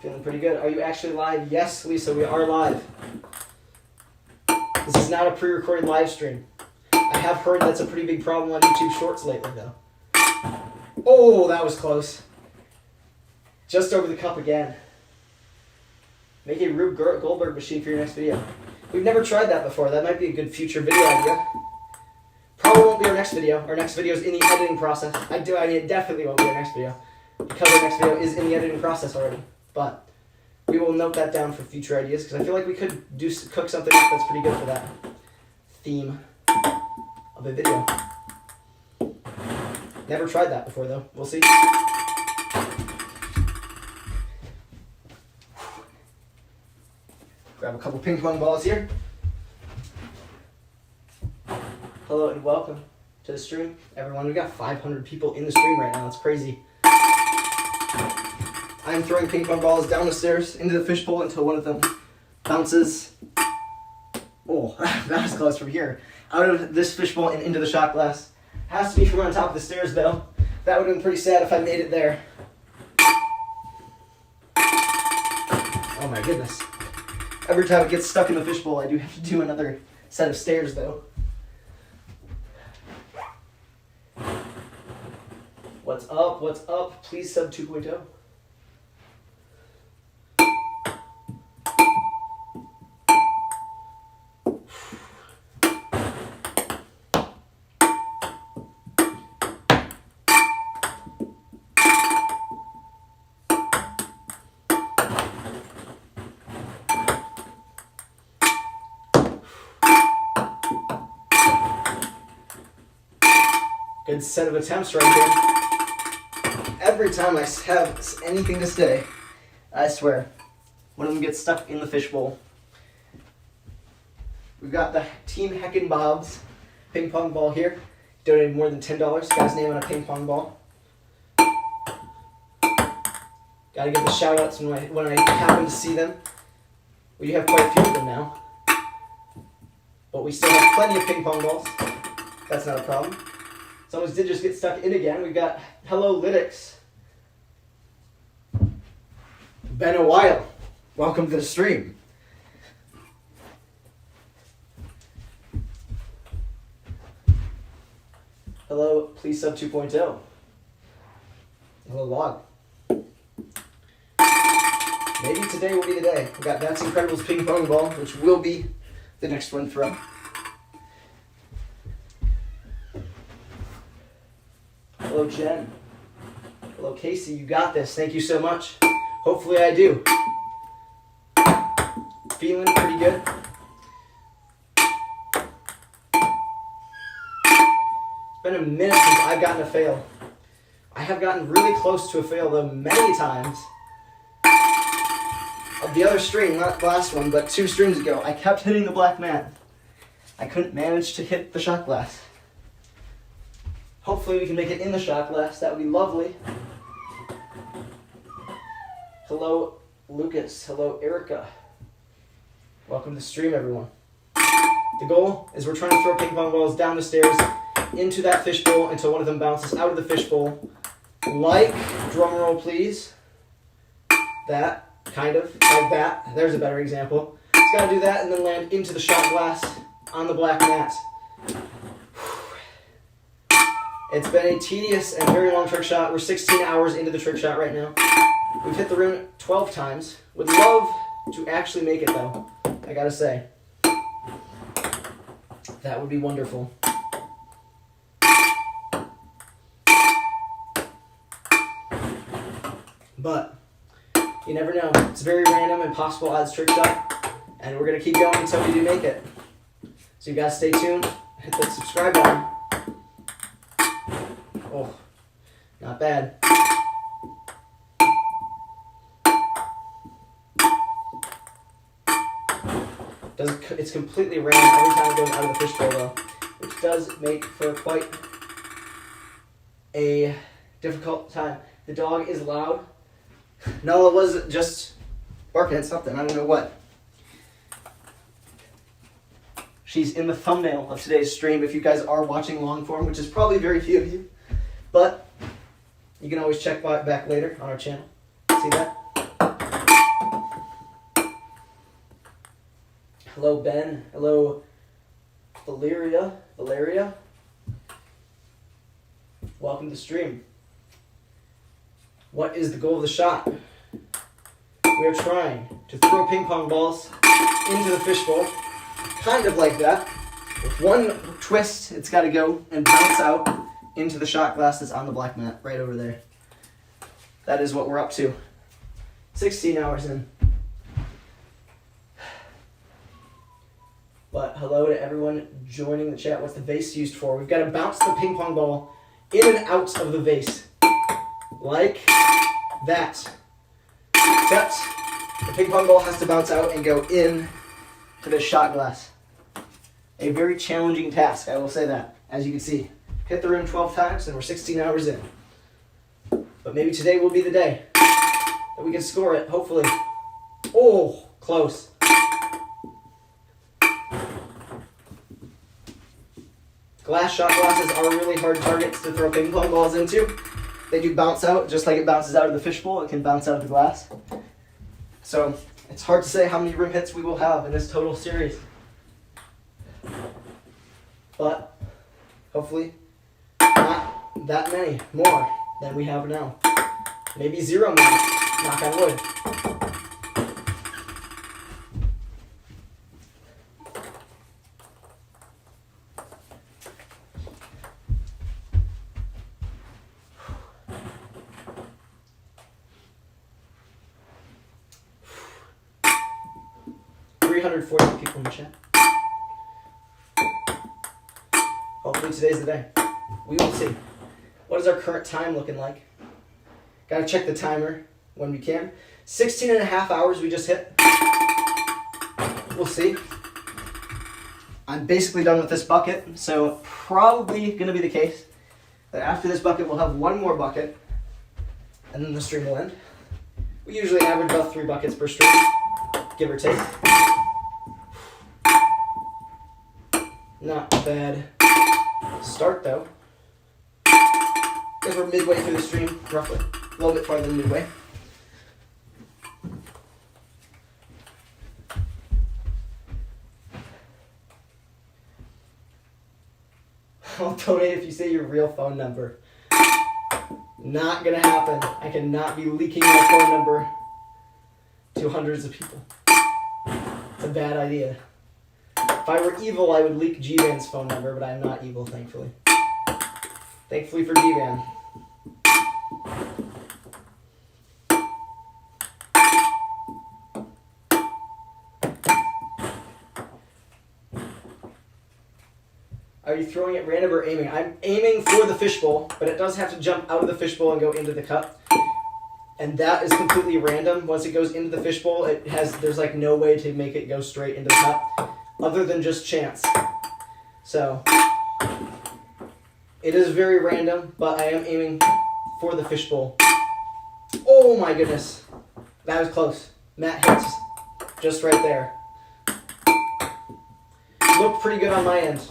Feeling pretty good. Are you actually live? Yes, Lisa, we are live. This is not a pre-recorded live stream. I have heard that's a pretty big problem on YouTube Shorts lately, though. Oh, that was close. Just over the cup again. Make a Rube Goldberg machine for your next video. We've never tried that before. That might be a good future video idea. Probably won't be our next video. Our next video is in the editing process. It definitely won't be our next video, because our next video is in the editing process already. But we will note that down for future ideas, because I feel like we could cook something up that's pretty good for that theme of a video. Never tried that before, though. We'll see. Grab a couple ping pong balls here. Hello and welcome to the stream, everyone. We've got 500 people in the stream right now. It's crazy. I'm throwing ping pong balls down the stairs into the fishbowl until one of them bounces. Oh, that was close from here. Out of this fishbowl and into the shot glass. Has to be from on top of the stairs, though. That would have been pretty sad if I made it there. my goodness. Every time it gets stuck in the fishbowl, I do have to do another set of stairs, though. What's up? What's up? Please sub 2.0. Good set of attempts right here. Every time I have anything to say, I swear, one of them gets stuck in the fishbowl. We've got the Team Heckin' Bob's ping pong ball here. Donated more than $10. Guy's name on a ping pong ball. Gotta give the shout outs when I happen to see them. We have quite a few of them now. But we still have plenty of ping pong balls. That's not a problem. Some did just get stuck in again. We've got Hello Lytics. Been a while. Welcome to the stream. Hello, please sub 2.0. Hello, log. Maybe today will be the day. We got That's Incredible's ping pong ball, which will be the next one throw. Hello, Jen. Hello, Casey. You got this. Thank you so much. Hopefully I do. Feeling pretty good. It's been a minute since I've gotten a fail. I have gotten really close to a fail, though, many times. Of the other string, not the last one, but 2 strings ago, I kept hitting the black mat. I couldn't manage to hit the shot glass. Hopefully we can make it in the shot glass. That would be lovely. Hello, Lucas. Hello, Erica. Welcome to the stream, everyone. The goal is we're trying to throw ping pong balls down the stairs into that fishbowl until one of them bounces out of the fishbowl. Like, drum roll please. That, kind of, like that. There's a better example. It's got to do that and then land into the shot glass on the black mat. It's been a tedious and very long trick shot. We're 16 hours into the trick shot right now. We've hit the rim 12 times. Would love to actually make it, though, I gotta say. That would be wonderful. But you never know. It's a very random and possible odds trick shot, and we're gonna keep going until we do make it. So you guys stay tuned. Hit the subscribe button. Oh, not bad. It's completely random every time it goes out of the fishbowl, though, which does make for quite a difficult time. The dog is loud. No, it was just barking at something. I don't know what. She's in the thumbnail of today's stream if you guys are watching long form, which is probably very few of you. But you can always check back later on our channel. See that? Hello, Ben. Hello, Valeria. Welcome to the stream. What is the goal of the shot? We are trying to throw ping pong balls into the fishbowl, kind of like that. With one twist, it's got to go and bounce out into the shot glass that's on the black mat right over there. That is what we're up to. 16 hours in. But hello to everyone joining the chat. What's the vase used for? We've got to bounce the ping pong ball in and out of the vase. Like that. Except the ping pong ball has to bounce out and go in to the shot glass. A very challenging task, I will say that. As you can see, hit the rim 12 times and we're 16 hours in. But maybe today will be the day that we can score it, hopefully. Oh, close. Glass shot glasses are really hard targets to throw ping pong balls into. They do bounce out, just like it bounces out of the fishbowl, it can bounce out of the glass. So It's hard to say how many rim hits we will have in this total series. But hopefully not that many more than we have now. Maybe 0 more, knock on wood. People in the chat. Hopefully today's the day. We will see. What is our current time looking like? Gotta check the timer when we can. 16 and a half hours we just hit. We'll see. I'm basically done with this bucket, so probably gonna be the case that after this bucket we'll have one more bucket and then the stream will end. We usually average about 3 buckets per stream, give or take. Not a bad start though. Because we're midway through the stream, roughly. A little bit farther than midway. I'll donate if you say your real phone number. Not gonna happen. I cannot be leaking my phone number to hundreds of people. It's a bad idea. If I were evil, I would leak G-Van's phone number, but I'm not evil, thankfully. Thankfully for G-Van. Are you throwing at random or aiming? I'm aiming for the fishbowl, but it does have to jump out of the fishbowl and go into the cup. And that is completely random. Once it goes into the fishbowl, there's like no way to make it go straight into the cup, other than just chance. So, it is very random, but I am aiming for the fishbowl. Oh my goodness. That was close. Matt hits just right there. Looked pretty good on my end,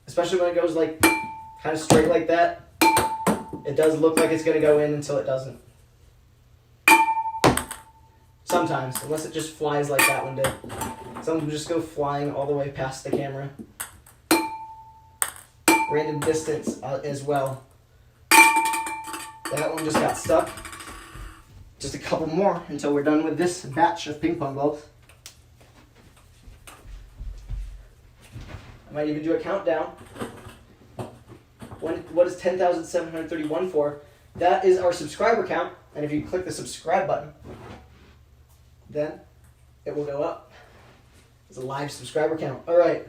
especially when it goes like kind of straight like that. It does look like it's going to go in until it doesn't. Sometimes, unless it just flies like that one did. Some of them just go flying all the way past the camera. Random distance as well. That one just got stuck. Just a couple more until we're done with this batch of ping pong balls. I might even do a countdown. What is 10,731 for? That is our subscriber count. And if you click the subscribe button, then it will go up. It's a live subscriber count. All right,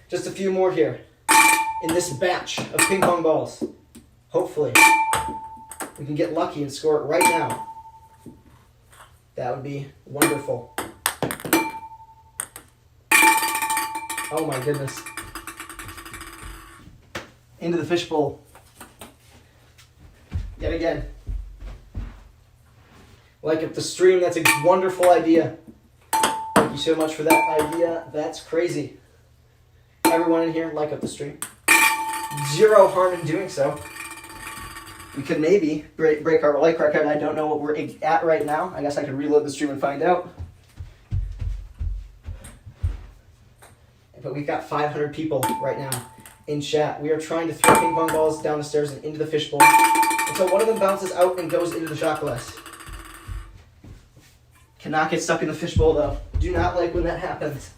just a few more here in this batch of ping pong balls. Hopefully, we can get lucky and score it right now. That would be wonderful. Oh my goodness. Into the fishbowl. Yet again. Like up the stream, that's a wonderful idea. Thank you so much for that idea. That's crazy. Everyone in here, like up the stream. Zero harm in doing so. We could maybe break our like record. I don't know what we're at right now. I guess I could reload the stream and find out. But we've got 500 people right now in chat. We are trying to throw ping pong balls down the stairs and into the fishbowl until one of them bounces out and goes into the shot glass. Cannot get stuck in the fishbowl though. Do not like when that happens.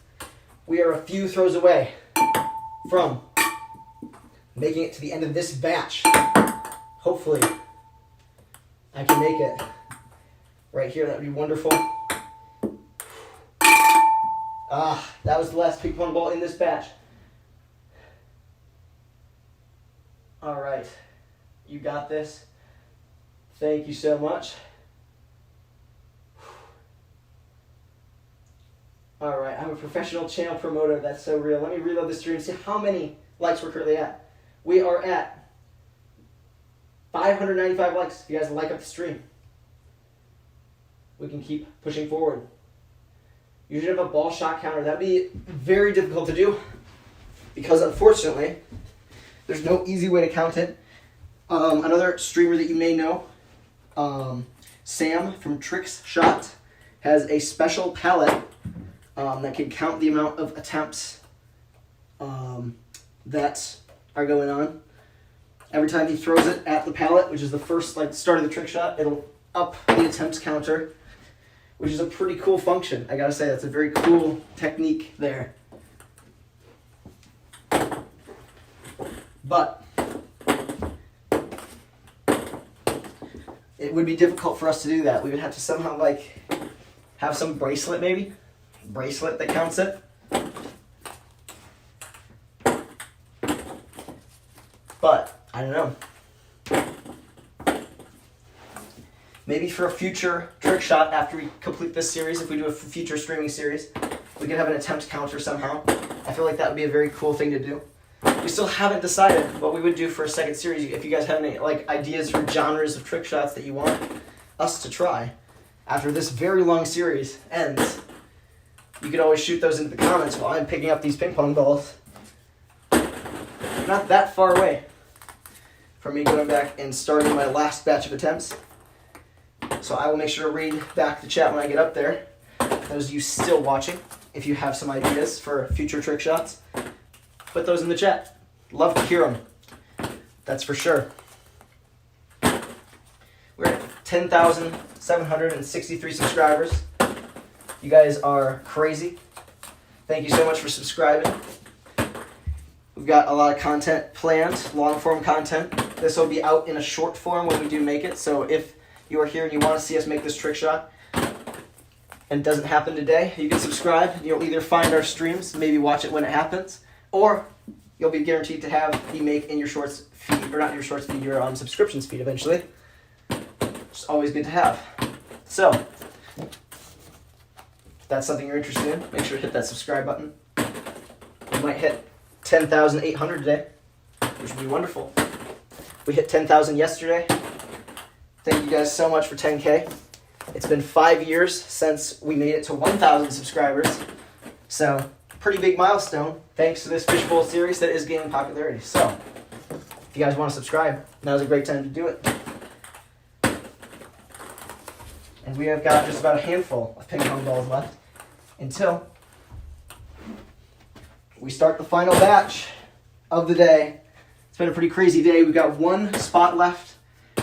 We are a few throws away from making it to the end of this batch. Hopefully, I can make it right here. That would be wonderful. That was the last ping pong ball in this batch. All right, you got this. Thank you so much. All right, I'm a professional channel promoter. That's so real. Let me reload the stream and see how many likes we're currently at. We are at 595 likes. If you guys like up the stream, we can keep pushing forward. You should have a ball shot counter. That'd be very difficult to do because unfortunately, there's no easy way to count it. Another streamer that you may know, Sam from Tricks Shot, has a special palette that can count the amount of attempts that are going on. Every time he throws it at the palette, which is the first start of the trick shot, it'll up the attempts counter, which is a pretty cool function. I gotta say, that's a very cool technique there. But it would be difficult for us to do that. We would have to somehow have some bracelet that counts it. But I don't know. Maybe for a future trick shot after we complete this series, if we do a future streaming series, we could have an attempt counter somehow. I feel like that would be a very cool thing to do. We still haven't decided what we would do for a second series. If you guys have any ideas for genres of trick shots that you want us to try after this very long series ends, you could always shoot those into the comments while I'm picking up these ping pong balls. Not that far away from me going back and starting my last batch of attempts. So I will make sure to read back the chat when I get up there. Those of you still watching, if you have some ideas for future trick shots, put those in the chat. Love to hear them. That's for sure. We're at 10,763 subscribers. You guys are crazy. Thank you so much for subscribing. We've got a lot of content planned, long form content. This will be out in a short form when we do make it. So if you are here and you want to see us make this trick shot and it doesn't happen today, you can subscribe. You'll either find our streams, maybe watch it when it happens, or you'll be guaranteed to have the make in your shorts feed, or not your shorts feed, your subscriptions feed eventually. It's always good to have. So, if that's something you're interested in, make sure to hit that subscribe button. We might hit 10,800 today, which would be wonderful. We hit 10,000 yesterday. Thank you guys so much for 10K. It's been 5 years since we made it to 1,000 subscribers. So, pretty big milestone thanks to this Fishbowl series that is gaining popularity. So, if you guys want to subscribe, now's a great time to do it. And we have got just about a handful of ping pong balls left until we start the final batch of the day. It's been a pretty crazy day. We've got one spot left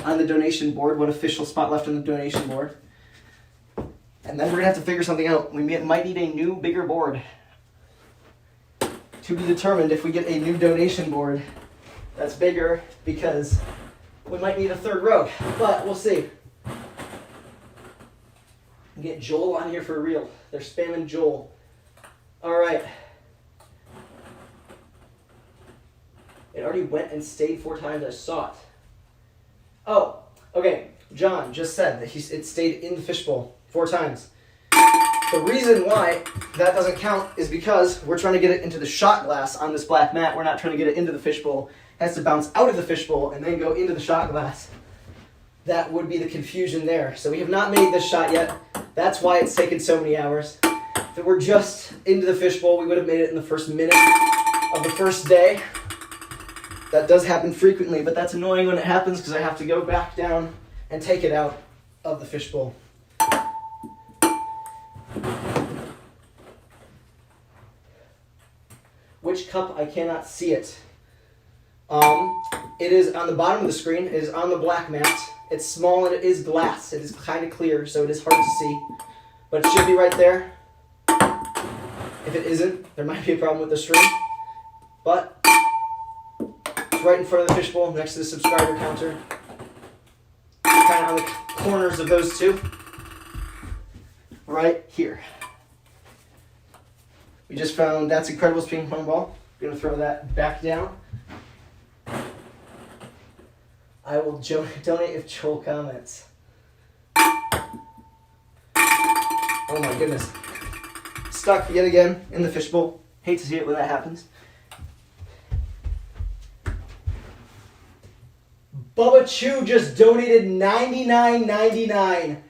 on the donation board, one official spot left on the donation board. And then we're going to have to figure something out. We might need a new, bigger board. To be determined if we get a new donation board that's bigger, because we might need a third row. But we'll see. Get Joel on here for real. They're spamming Joel. All right. It already went and stayed 4 times. I saw it. Oh, okay. John just said that it stayed in the fishbowl 4 times. The reason why that doesn't count is because we're trying to get it into the shot glass on this black mat. We're not trying to get it into the fishbowl. It has to bounce out of the fishbowl and then go into the shot glass. That would be the confusion there. So we have not made this shot yet. That's why it's taken so many hours. If it were just into the fishbowl, we would have made it in the first minute of the first day. That does happen frequently, but that's annoying when it happens because I have to go back down and take it out of the fishbowl. Which cup? I cannot see it. It is on the bottom of the screen. It is on the black mat. It's small and it is glass. It is kind of clear, so it is hard to see. But it should be right there. If it isn't, there might be a problem with the stream. But it's right in front of the fishbowl, next to the subscriber counter. Kind of on the corners of those two. Right here. We just found That's Incredible's ping pong ball. We're going to throw that back down. I will donate if Joel comments. Oh my goodness. Stuck yet again in the fishbowl. Hate to see it when that happens. Bubba Chew just donated $99.99.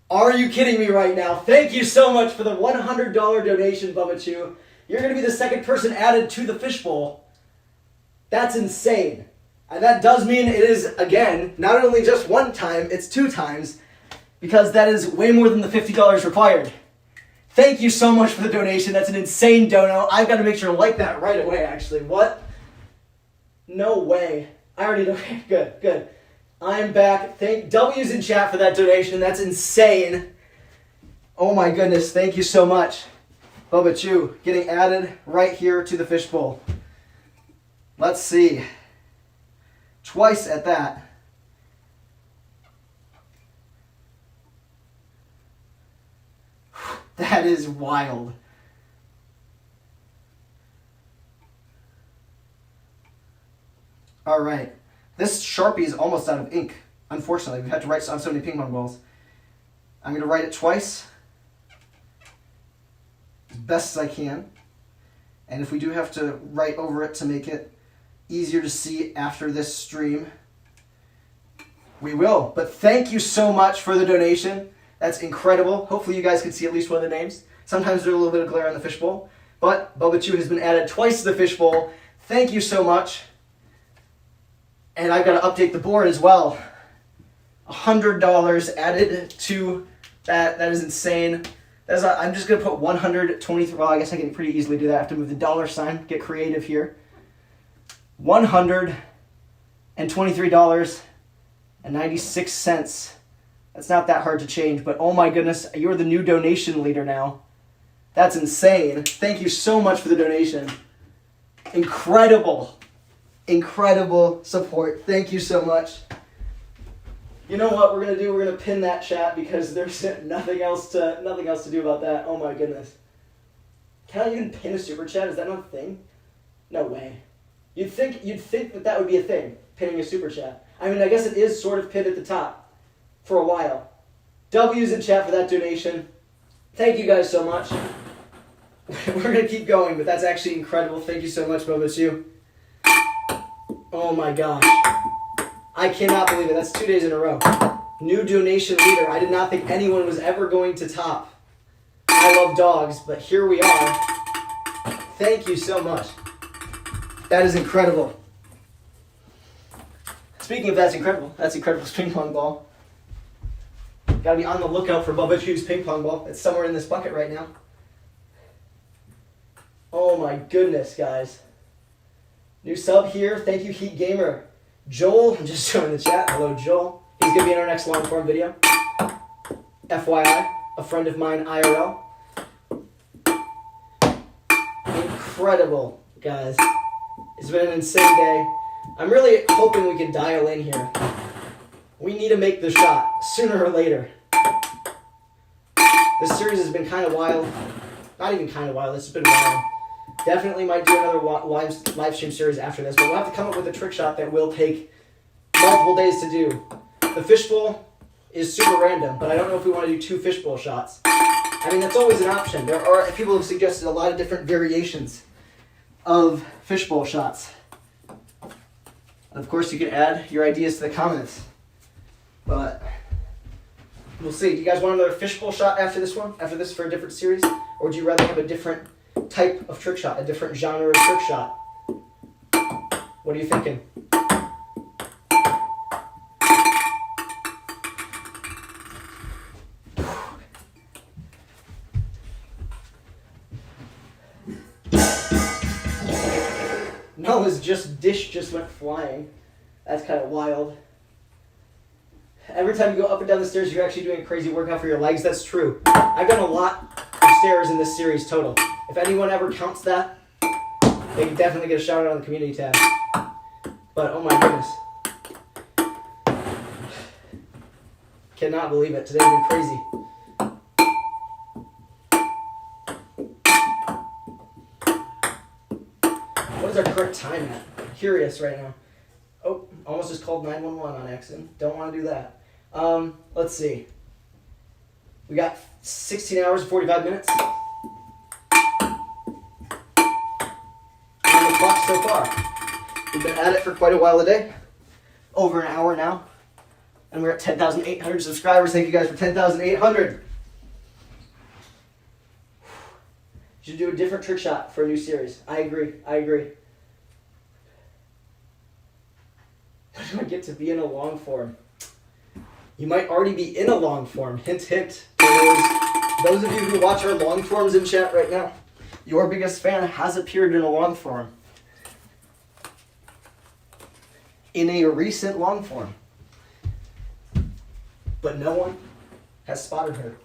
Are you kidding me right now? Thank you so much for the $100 donation, Bubba Chew. You're going to be the second person added to the fishbowl. That's insane. And that does mean it is, again, not only just one time, it's 2 times. because that is way more than the $50 required. Thank you so much for the donation. That's an insane dono. I've got to make sure to like that right away, actually. What? No way. I already know. Good, good. I'm back. Thank W's in chat for that donation. That's insane. Oh my goodness. Thank you so much. Bubba Chew getting added right here to the Fishbowl. Let's see. Twice at that. That is wild. All right. This Sharpie is almost out of ink. Unfortunately, we've had to write on so many ping pong balls. I'm going to write it twice. As best as I can. And if we do have to write over it to make it easier to see after this stream, we will. But thank you so much for the donation. That's incredible. Hopefully you guys can see at least one of the names. Sometimes there's a little bit of glare on the Fishbowl. But Bubba Chew has been added twice to the Fishbowl. Thank you so much. And I've got to update the board as well. $100 added to that. That is insane. I'm just going to put 123. Well, I guess I can pretty easily do that. I have to move the dollar sign. Get creative here. $123.96. That's not that hard to change, but oh my goodness, you're the new donation leader now. That's insane. Thank you so much for the donation. Incredible. Incredible support. Thank you so much. You know what we're going to do? We're going to pin that chat because there's nothing else to do about that. Oh my goodness. Can I even pin a super chat? Is that not a thing? No way. You'd think that would be a thing, pinning a super chat. I mean, I guess it is sort of pinned at the top. For a while. W's in chat for that donation. Thank you guys so much. We're going to keep going, but that's actually incredible. Thank you so much, Bubba Chew. Oh my gosh. I cannot believe it. That's 2 days in a row. New donation leader. I did not think anyone was ever going to top I Love Dogs, but here we are. Thank you so much. That is incredible. Speaking of that's Incredible's ping pong ball. Gotta be on the lookout for Bubba Chew's ping pong ball. It's somewhere in this bucket right now. Oh my goodness, guys. New sub here. Thank you, Heat Gamer. Joel, I'm just showing the chat. Hello, Joel. He's gonna be in our next long form video. FYI, a friend of mine, IRL. Incredible, guys. It's been an insane day. I'm really hoping we can dial in here. We need to make the shot sooner or later. This series has been kind of wild. Not even kind of wild. It's been wild. Definitely might do another live stream series after this, but we'll have to come up with a trick shot that will take multiple days to do. The Fishbowl is super random, but I don't know if we want to do 2 Fishbowl shots. I mean, that's always an option. There are people have suggested a lot of different variations of Fishbowl shots. And of course, you can add your ideas to the comments. But we'll see. Do you guys want another Fishbowl shot after this one? After this for a different series? Or would you rather have a different type of trick shot? A different genre of trick shot? What are you thinking? No, his dish just went flying. That's kind of wild. Every time you go up and down the stairs, you're actually doing a crazy workout for your legs. That's true. I've done a lot of stairs in this series total. If anyone ever counts that, they can definitely get a shout out on the community tab. But oh my goodness. Cannot believe it. Today's been crazy. What is our current time at? I'm curious right now. Oh, almost just called 911 on accident. Don't want to do that. Let's see. We got 16 hours and 45 minutes. On the clock so far. We've been at it for quite a while today. Over an hour now. And we're at 10,800 subscribers. Thank you guys for 10,800. You should do a different trick shot for a new series. I agree. When do I get to be in a long form? You might already be in a long form. Hint, hint. For those of you who watch our long forms in chat right now, your biggest fan has appeared in a long form. In a recent long form. But no one has spotted her.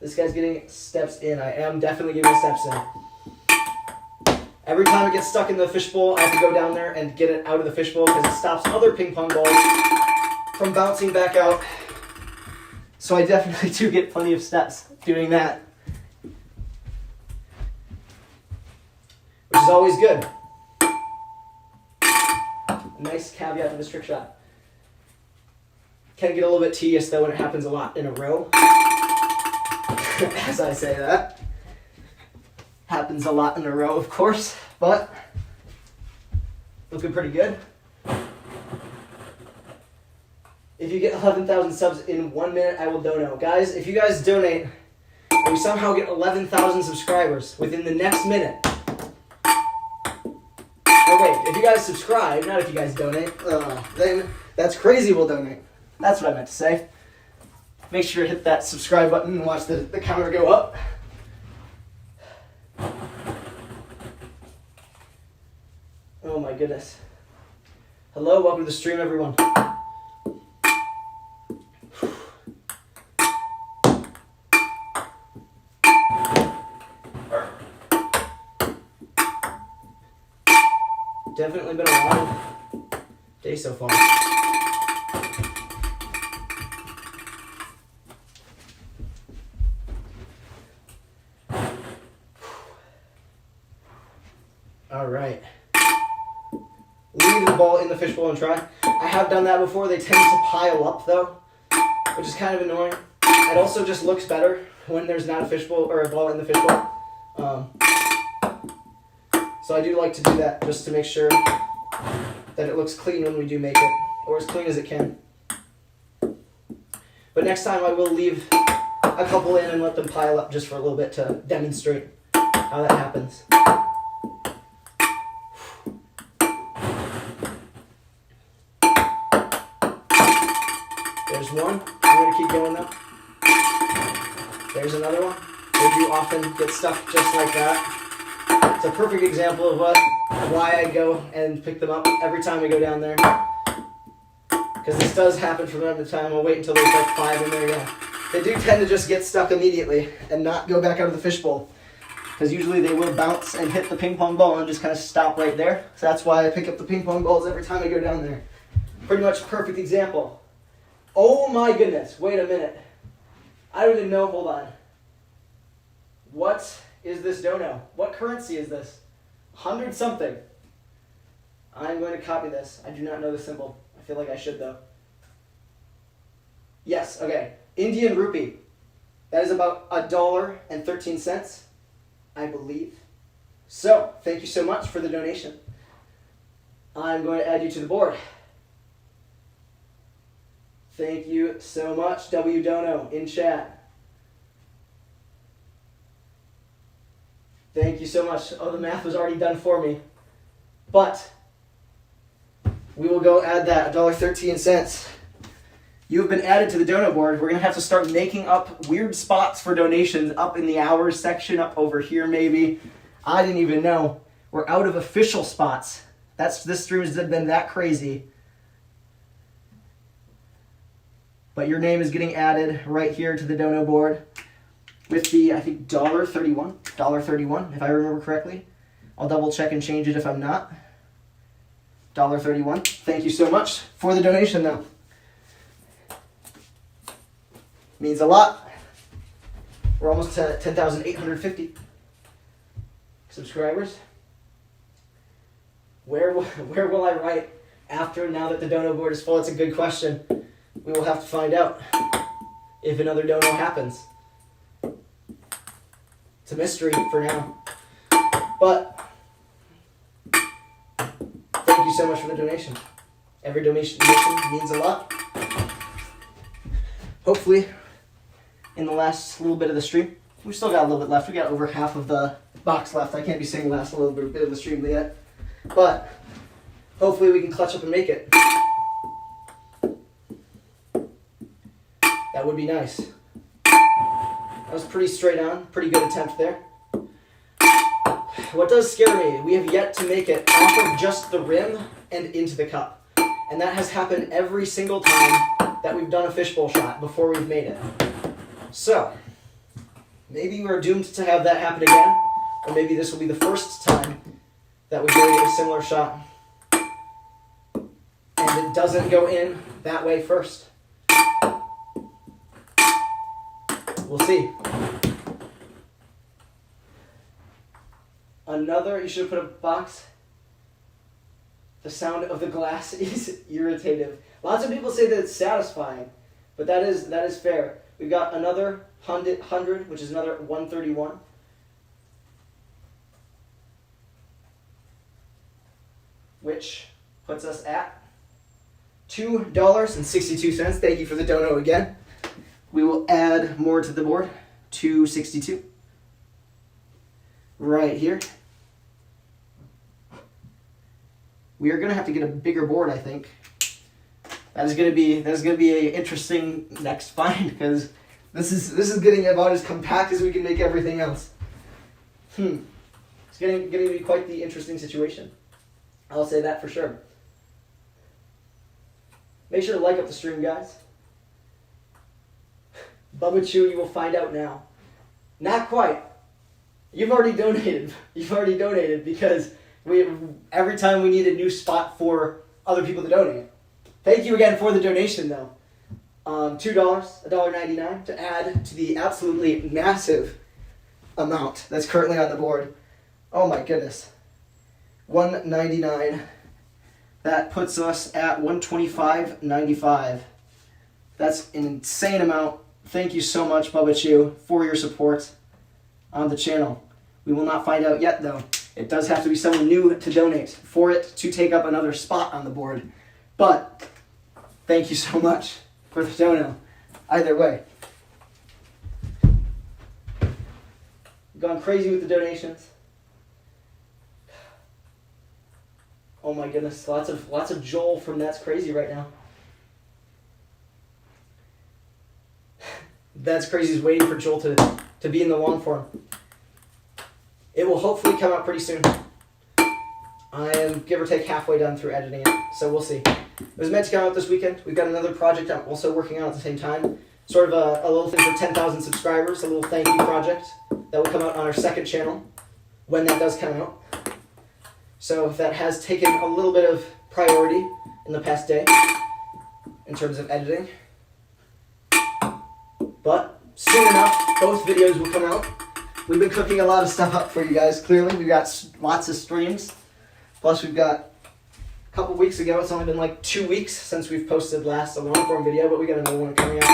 This guy's getting steps in. I am definitely getting steps in. Every time it gets stuck in the fishbowl, I have to go down there and get it out of the fishbowl because it stops other ping pong balls from bouncing back out. So I definitely do get plenty of steps doing that. Which is always good. A nice caveat to this trick shot. Can get a little bit tedious though when it happens a lot in a row. As I say that. Happens a lot in a row, of course, but looking pretty good. If you get 11,000 subs in 1 minute, I will dono. Guys, if you guys donate, and we somehow get 11,000 subscribers within the next minute. Oh wait, if you guys subscribe, not if you guys donate, then that's crazy we'll donate. That's what I meant to say. Make sure to hit that subscribe button and watch the counter go up. Oh my goodness. Hello, welcome to the stream, everyone. Definitely been a long day so far. All right. Leave the ball in the fishbowl and try. I have done that before. They tend to pile up though, which is kind of annoying. It also just looks better when there's not a fishbowl or a ball in the fishbowl. So I do like to do that just to make sure that it looks clean when we do make it, or as clean as it can. But next time I will leave a couple in and let them pile up just for a little bit to demonstrate how that happens. There's one. I'm going to keep going though. There's another one. They do often get stuck just like that. It's a perfect example of why I go and pick them up every time I go down there. Because this does happen from time to time. I'll wait until there's like 5 in there. Yeah, they do tend to just get stuck immediately and not go back out of the fishbowl. Because usually they will bounce and hit the ping pong ball and just kind of stop right there. So that's why I pick up the ping pong balls every time I go down there. Pretty much a perfect example. Oh my goodness, wait a minute. I don't even know, hold on. What is this dono? What currency is this? 100 something. I'm going to copy this. I do not know the symbol. I feel like I should though. Yes, okay. Indian rupee. That is about $1.13, I believe. So, thank you so much for the donation. I'm going to add you to the board. Thank you so much, W Dono, in chat. Thank you so much. Oh, the math was already done for me. But we will go add that, $1.13. You have been added to the dono board. We're going to have to start making up weird spots for donations up in the hours section, up over here maybe. I didn't even know. We're out of official spots. This stream has been that crazy. But your name is getting added right here to the dono board with the, I think, $1.31, if I remember correctly. I'll double check and change it if I'm not. $1.31. Thank you so much for the donation, though. Means a lot. We're almost to 10,850 subscribers. Where will I write after, now that the dono board is full? It's a good question. We will have to find out if another dono happens. It's a mystery for now. But thank you so much for the donation. Every donation means a lot. Hopefully, in the last little bit of the stream, we still got a little bit left. We got over half of the box left. I can't be saying the last little bit of the stream yet. But hopefully we can clutch up and make it. That would be nice. That was pretty straight on. Pretty good attempt there. What does scare me, we have yet to make it off of just the rim and into the cup. And that has happened every single time that we've done a fishbowl shot before we've made it. So, maybe we're doomed to have that happen again, or maybe this will be the first time that we made a similar shot and it doesn't go in that way first. We'll see. Another, you should have put a box. The sound of the glass is irritative. Lots of people say that it's satisfying, but that is fair. We've got another 100, which is another 131. Which puts us at $2.62. Thank you for the dono again. We will add more to the board. $2.62. Right here. We are gonna have to get a bigger board, I think. That is gonna be an interesting next find, because this is getting about as compact as we can make everything else. It's getting to be quite the interesting situation. I'll say that for sure. Make sure to like up the stream, guys. Bubba Chew, you will find out now. Not quite. You've already donated. You've already donated because every time we need a new spot for other people to donate. Thank you again for the donation, though. $2, $1.99 to add to the absolutely massive amount that's currently on the board. Oh my goodness. $1.99. That puts us at $125.95. That's an insane amount. Thank you so much, Bubba Chew, for your support on the channel. We will not find out yet, though. It does have to be someone new to donate for it to take up another spot on the board. But thank you so much for the dono. Either way. Gone crazy with the donations. Oh my goodness, lots of Joel from That's Crazy right now. That's Crazy is waiting for Joel to be in the long form. It will hopefully come out pretty soon. I am give or take halfway done through editing it, so we'll see. It was meant to come out this weekend. We've got another project I'm also working on at the same time. Sort of a little thing for 10,000 subscribers, a little thank you project that will come out on our second channel when that does come out. So that has taken a little bit of priority in the past day in terms of editing. But soon enough, both videos will come out. We've been cooking a lot of stuff up for you guys, clearly. We've got lots of streams. Plus we've got a couple weeks ago, it's only been like 2 weeks since we've posted last a long form video, but we got another one coming out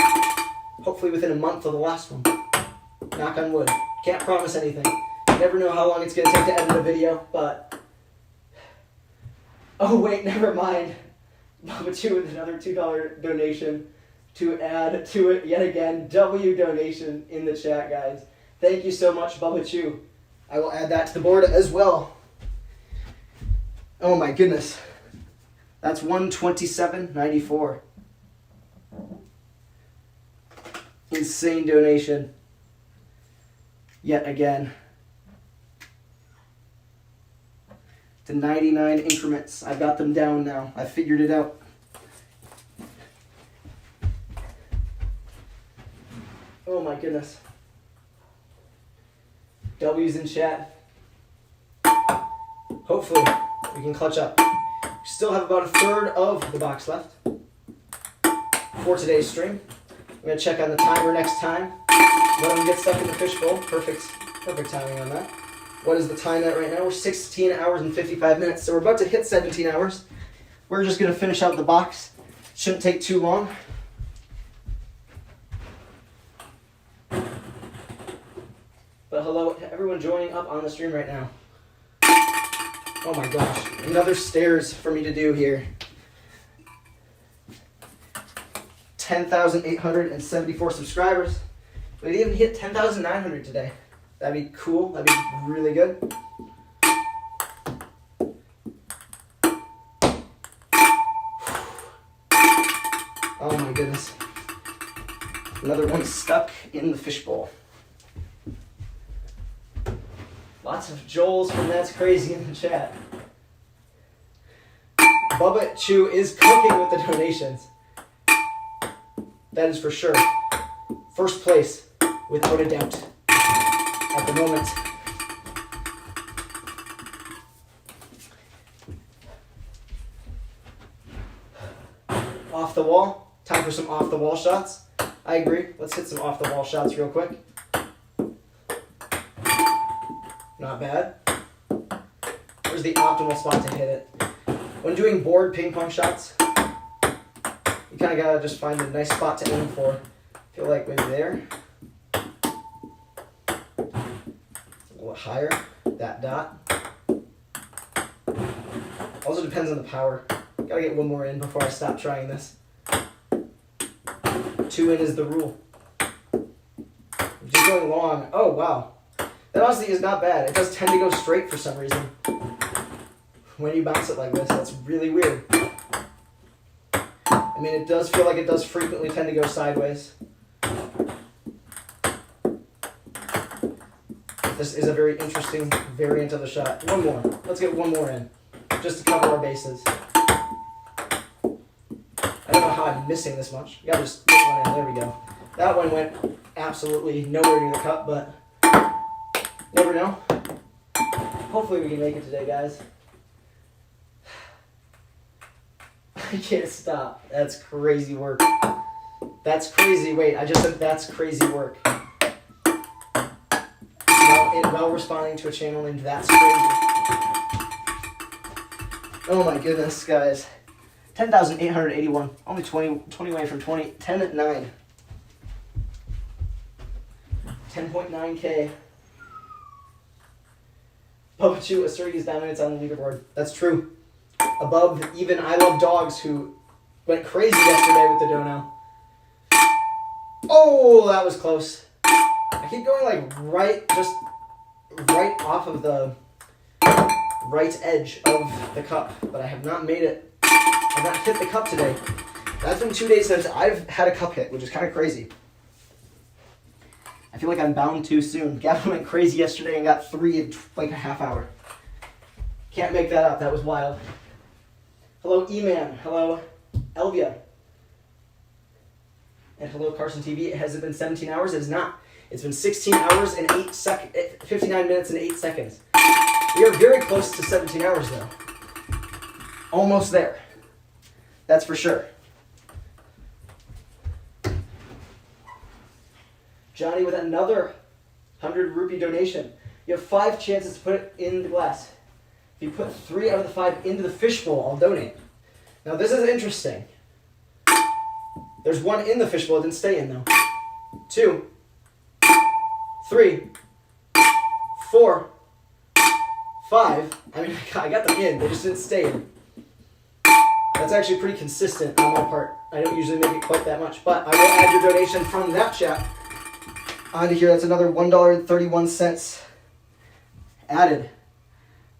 hopefully within a month of the last one. Knock on wood. Can't promise anything. You never know how long it's going to take to edit a video, but... Oh wait, never mind. Bubba Chew with another $2 donation to add to it yet again. W donation in the chat, guys. Thank you so much, Bubba Chew. I will add that to the board as well. Oh my goodness. That's $127.94. Insane donation. Yet again. To 99 increments. I've got them down now. I figured it out. Oh my goodness. W's in chat. Hopefully we can clutch up. We still have about a third of the box left for today's stream. I'm going to check on the timer next time. Let them get stuck in the fishbowl. Perfect timing on that. What is the time at right now? We're 16 hours and 55 minutes. So we're about to hit 17 hours. We're just going to finish out the box. Shouldn't take too long. But hello, everyone joining up on the stream right now. Oh my gosh, another stairs for me to do here. 10,874 subscribers. We didn't even hit 10,900 today. That'd be cool. That'd be really good. Oh my goodness. Another one stuck in the fishbowl. Lots of Joels from That's Crazy in the chat. Bubba Chew is cooking with the donations. That is for sure. First place, without a doubt, at the moment. Off the wall. Time for some off the wall shots. I agree. Let's hit some off the wall shots real quick. Not bad. Where's the optimal spot to hit it? When doing board ping pong shots, you kind of gotta just find a nice spot to aim for. I feel like maybe there. A little higher. That dot. Also depends on the power. Gotta get one more in before I stop trying this. 2 in is the rule. Just going long. Oh, wow. That honestly is not bad. It does tend to go straight for some reason. When you bounce it like this, that's really weird. I mean, it does feel like it does frequently tend to go sideways. This is a very interesting variant of the shot. One more. Let's get one more in, just to cover our bases. I don't know how I'm missing this much. You gotta just get one in. There we go. That one went absolutely nowhere near the cup, but never know. Hopefully we can make it today, guys. I can't stop. That's crazy work. That's crazy. Wait, I just said that's crazy work. While responding to a channel named That's Crazy. Oh my goodness, guys. 10,881. Only 20 away from 20. 10 at 9. 10.9K. Bubba Chew asserted his dominance on the leaderboard. That's true. Above even I Love Dogs, who went crazy yesterday with the dono. Oh, that was close. I keep going like right off of the right edge of the cup, but I have not made it. I've not hit the cup today. That's been 2 days since I've had a cup hit, which is kind of crazy. I feel like I'm bound too soon. Gavin went crazy yesterday and got 3 in like a half hour. Can't make that up. That was wild. Hello, E-Man. Hello, Elvia. And hello, Carson TV. Has it been 17 hours? It is not. It's been 16 hours and 59 minutes and 8 seconds. We are very close to 17 hours, though. Almost there. That's for sure. Johnny with another 100 rupee donation. You have 5 chances to put it in the glass. If you put 3 out of the 5 into the fishbowl, I'll donate. Now this is interesting. There's 1 in the fishbowl, it didn't stay in though. 2, 3, 4, 5. I mean, I got them in, they just didn't stay in. That's actually pretty consistent on my part. I don't usually make it quite that much, but I will add your donation from that chat onto here. That's another $1.31 added.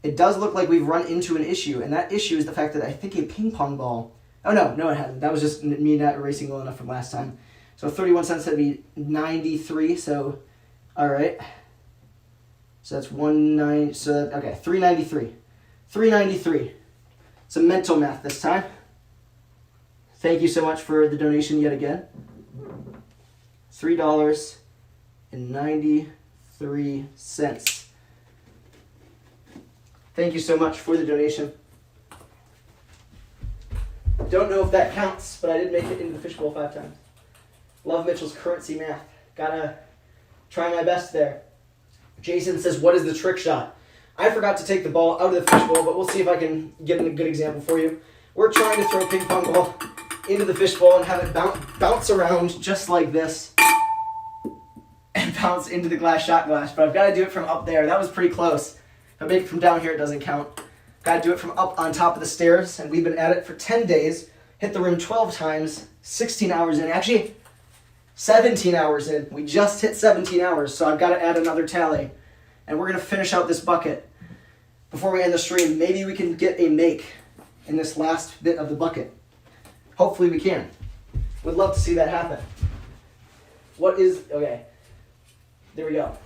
It does look like we've run into an issue, and that issue is the fact that I think a ping pong ball... Oh, no, it hasn't. That was just me not erasing well enough from last time. So 31 cents would be 93, so... All right. So that's 19... So, okay, 393. 393. Some mental math this time. Thank you so much for the donation yet again. $3.93. Thank you so much for the donation. Don't know if that counts, but I did make it into the fishbowl 5 times. Love Mitchell's currency math. Gotta try my best there. Jason says, what is the trick shot? I forgot to take the ball out of the fishbowl, but we'll see if I can get a good example for you. We're trying to throw a ping pong ball into the fishbowl and have it bounce around just like this and bounce into the shot glass, but I've got to do it from up there. That was pretty close. If I make it from down here, it doesn't count. Got to do it from up on top of the stairs, and we've been at it for 10 days, hit the rim 12 times, 16 hours in. Actually, 17 hours in. We just hit 17 hours, so I've got to add another tally. And we're going to finish out this bucket before we end the stream. Maybe we can get a make in this last bit of the bucket. Hopefully we can. Would love to see that happen. Okay, there we go.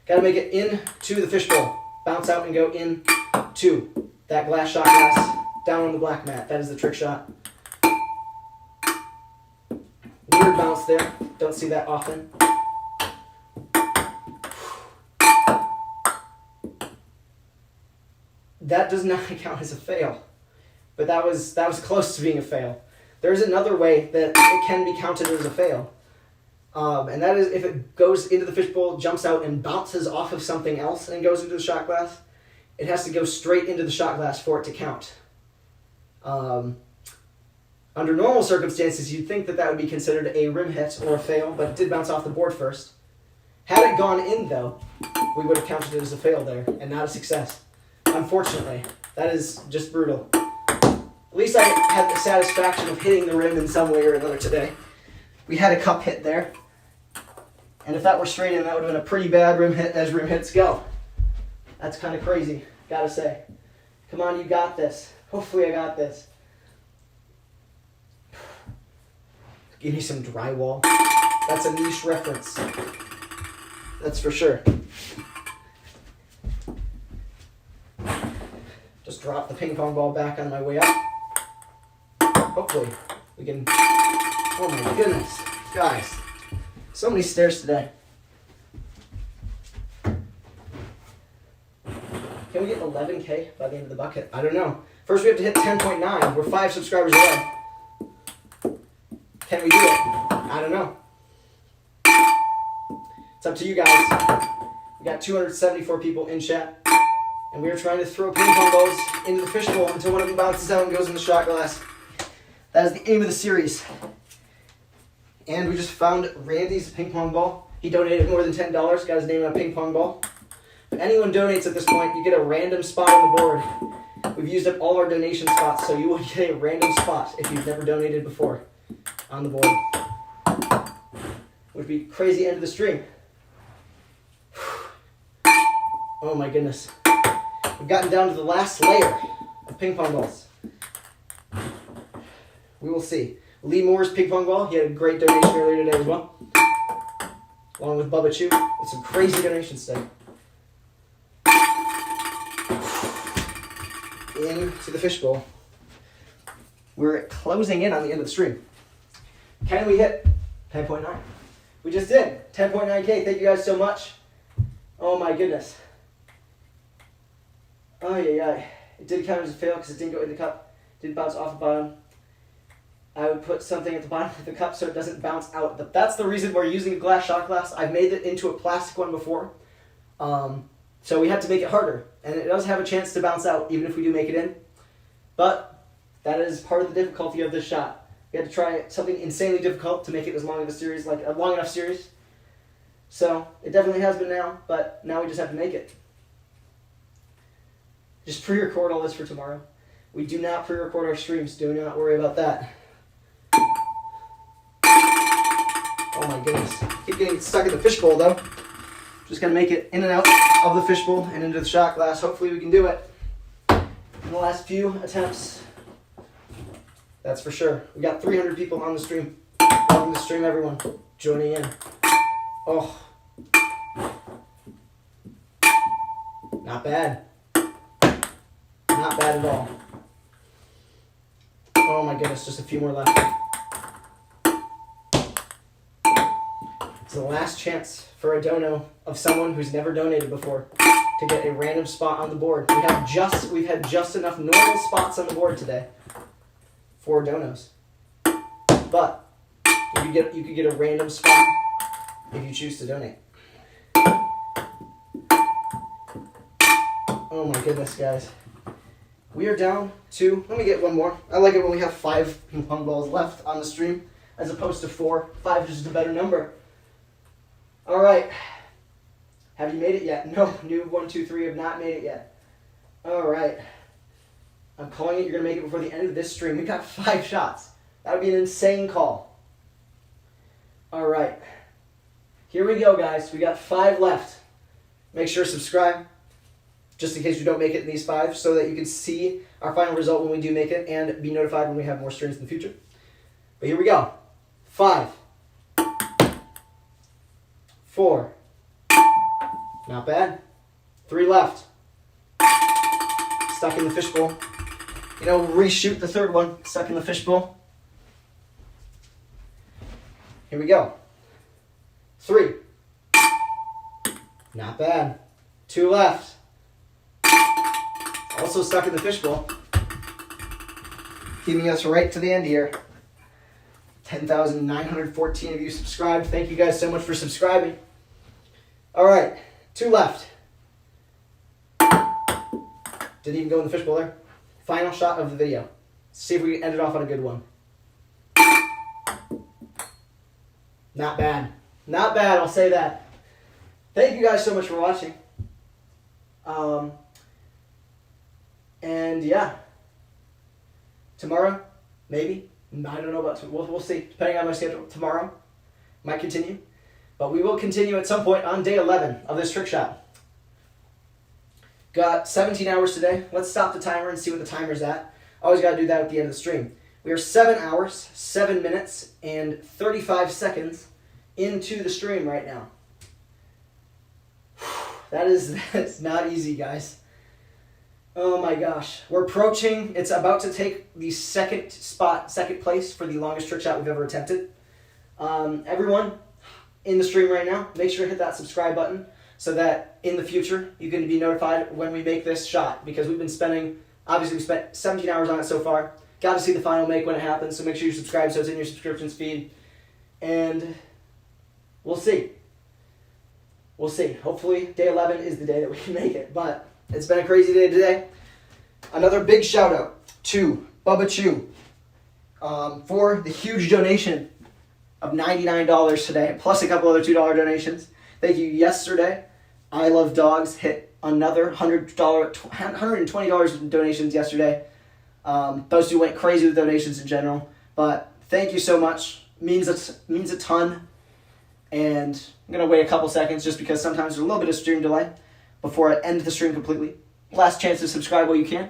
Got to make it into the fishbowl. Bounce out and go into that glass shot glass down on the black mat. That is the trick shot. Weird bounce there. Don't see that often. That does not count as a fail, but that was close to being a fail. There's another way that it can be counted as a fail, and that is if it goes into the fishbowl, jumps out, and bounces off of something else and goes into the shot glass. It has to go straight into the shot glass for it to count. Under normal circumstances, you'd think that would be considered a rim hit or a fail, but it did bounce off the board first. Had it gone in, though, we would have counted it as a fail there and not a success. Unfortunately, that is just brutal. At least I had the satisfaction of hitting the rim in some way or another today. We had a cup hit there, and if that were straight in, that would have been a pretty bad rim hit as rim hits go. That's kind of crazy, gotta say. Come on, you got this. Hopefully I got this. Give me some drywall. That's a niche reference. That's for sure. Just drop the ping pong ball back on my way up. Hopefully we can... Oh my goodness. Guys, so many stairs today. Can we get 11K by the end of the bucket? I don't know. First we have to hit 10.9. We're 5 subscribers away. Can we do it? I don't know. It's up to you guys. We got 274 people in chat. And we are trying to throw ping pong balls into the fishbowl until one of them bounces out and goes in the shot glass. That is the aim of the series. And we just found Randy's ping pong ball. He donated more than $10, got his name on a ping pong ball. If anyone donates at this point, you get a random spot on the board. We've used up all our donation spots, so you will get a random spot if you've never donated before on the board. Would be crazy end of the stream. Oh my goodness. We've gotten down to the last layer of ping pong balls. We will see. Lee Moore's ping pong ball, he had a great donation earlier today as well. Along with Bubba Chu. It's some crazy donations today. Into the fishbowl. We're closing in on the end of the stream. Can we hit 10.9? We just did. 10.9K. Thank you guys so much. Oh my goodness. Oh yeah. It did count as a fail because it didn't go in the cup. Didn't bounce off the bottom. I would put something at the bottom of the cup so it doesn't bounce out. But that's the reason we're using a glass shot glass. I've made it into a plastic one before. So we had to make it harder. And it does have a chance to bounce out even if we do make it in. But that is part of the difficulty of this shot. We had to try something insanely difficult to make it as long of a series, like a long enough series. So it definitely has been now, but now we just have to make it. Just pre-record all this for tomorrow. We do not pre-record our streams. Do not worry about that. Oh my goodness. Keep getting stuck in the fishbowl though. Just gonna make it in and out of the fishbowl and into the shot glass. Hopefully we can do it. In the last few attempts. That's for sure. We got 300 people on the stream. Welcome to the stream, everyone. Joining in. Oh. Not bad. Not bad at all. Oh my goodness, just a few more left. It's the last chance for a dono of someone who's never donated before to get a random spot on the board. We've had just enough normal spots on the board today for donos. But you could get a random spot if you choose to donate. Oh my goodness, guys. We are down to, let me get one more. I like it when we have 5 ping pong balls left on the stream as opposed to 4. 5 is just a better number. All right. Have you made it yet? No, new 1, 2, 3 have not made it yet. All right. I'm calling it. You're going to make it before the end of this stream. We got 5 shots. That would be an insane call. All right. Here we go, guys. We got 5 left. Make sure to subscribe just in case you don't make it in these 5 so that you can see our final result when we do make it and be notified when we have more streams in the future. But here we go. 5, 4. Not bad. 3 left. Stuck in the fishbowl. Reshoot the third one. Stuck in the fishbowl. Here we go. 3. Not bad. 2 left. Also stuck in the fishbowl. Keeping us right to the end here. 10,914 of you subscribed. Thank you guys so much for subscribing. All right, 2 left. Didn't even go in the fishbowl there. Final shot of the video. See if we can end it off on a good one. Not bad. Not bad, I'll say that. Thank you guys so much for watching. And yeah. Tomorrow, maybe. I don't know about tomorrow. We'll see. Depending on my schedule. Tomorrow might continue. But we will continue at some point on day 11 of this trick shot. Got 17 hours today. Let's stop the timer and see what the timer's at. Always got to do that at the end of the stream. We are 7 hours, 7 minutes, and 35 seconds into the stream right now. That's not easy, guys. Oh my gosh. We're approaching, it's about to take the second place for the longest trick shot we've ever attempted. Everyone in the stream right now, make sure to hit that subscribe button so that in the future you can be notified when we make this shot, because we've been spending, obviously we spent 17 hours on it so far. Got to see the final make when it happens, so make sure you subscribe so it's in your subscriptions feed. And we'll see. We'll see. Hopefully day 11 is the day that we can make it, but it's been a crazy day today. Another big shout out to Bubba Chew for the huge donation of $99 today, plus a couple other $2 donations. Thank you. Yesterday, I Love Dogs hit another $120 in donations yesterday. Those two went crazy with donations in general, but thank you so much. Means a ton. And I'm going to wait a couple seconds just because sometimes there's a little bit of stream delay before I end the stream completely. Last chance to subscribe while you can.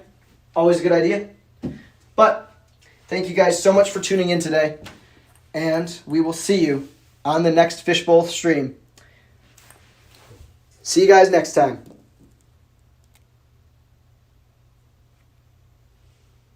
Always a good idea. But thank you guys so much for tuning in today. And we will see you on the next Fishbowl stream. See you guys next time.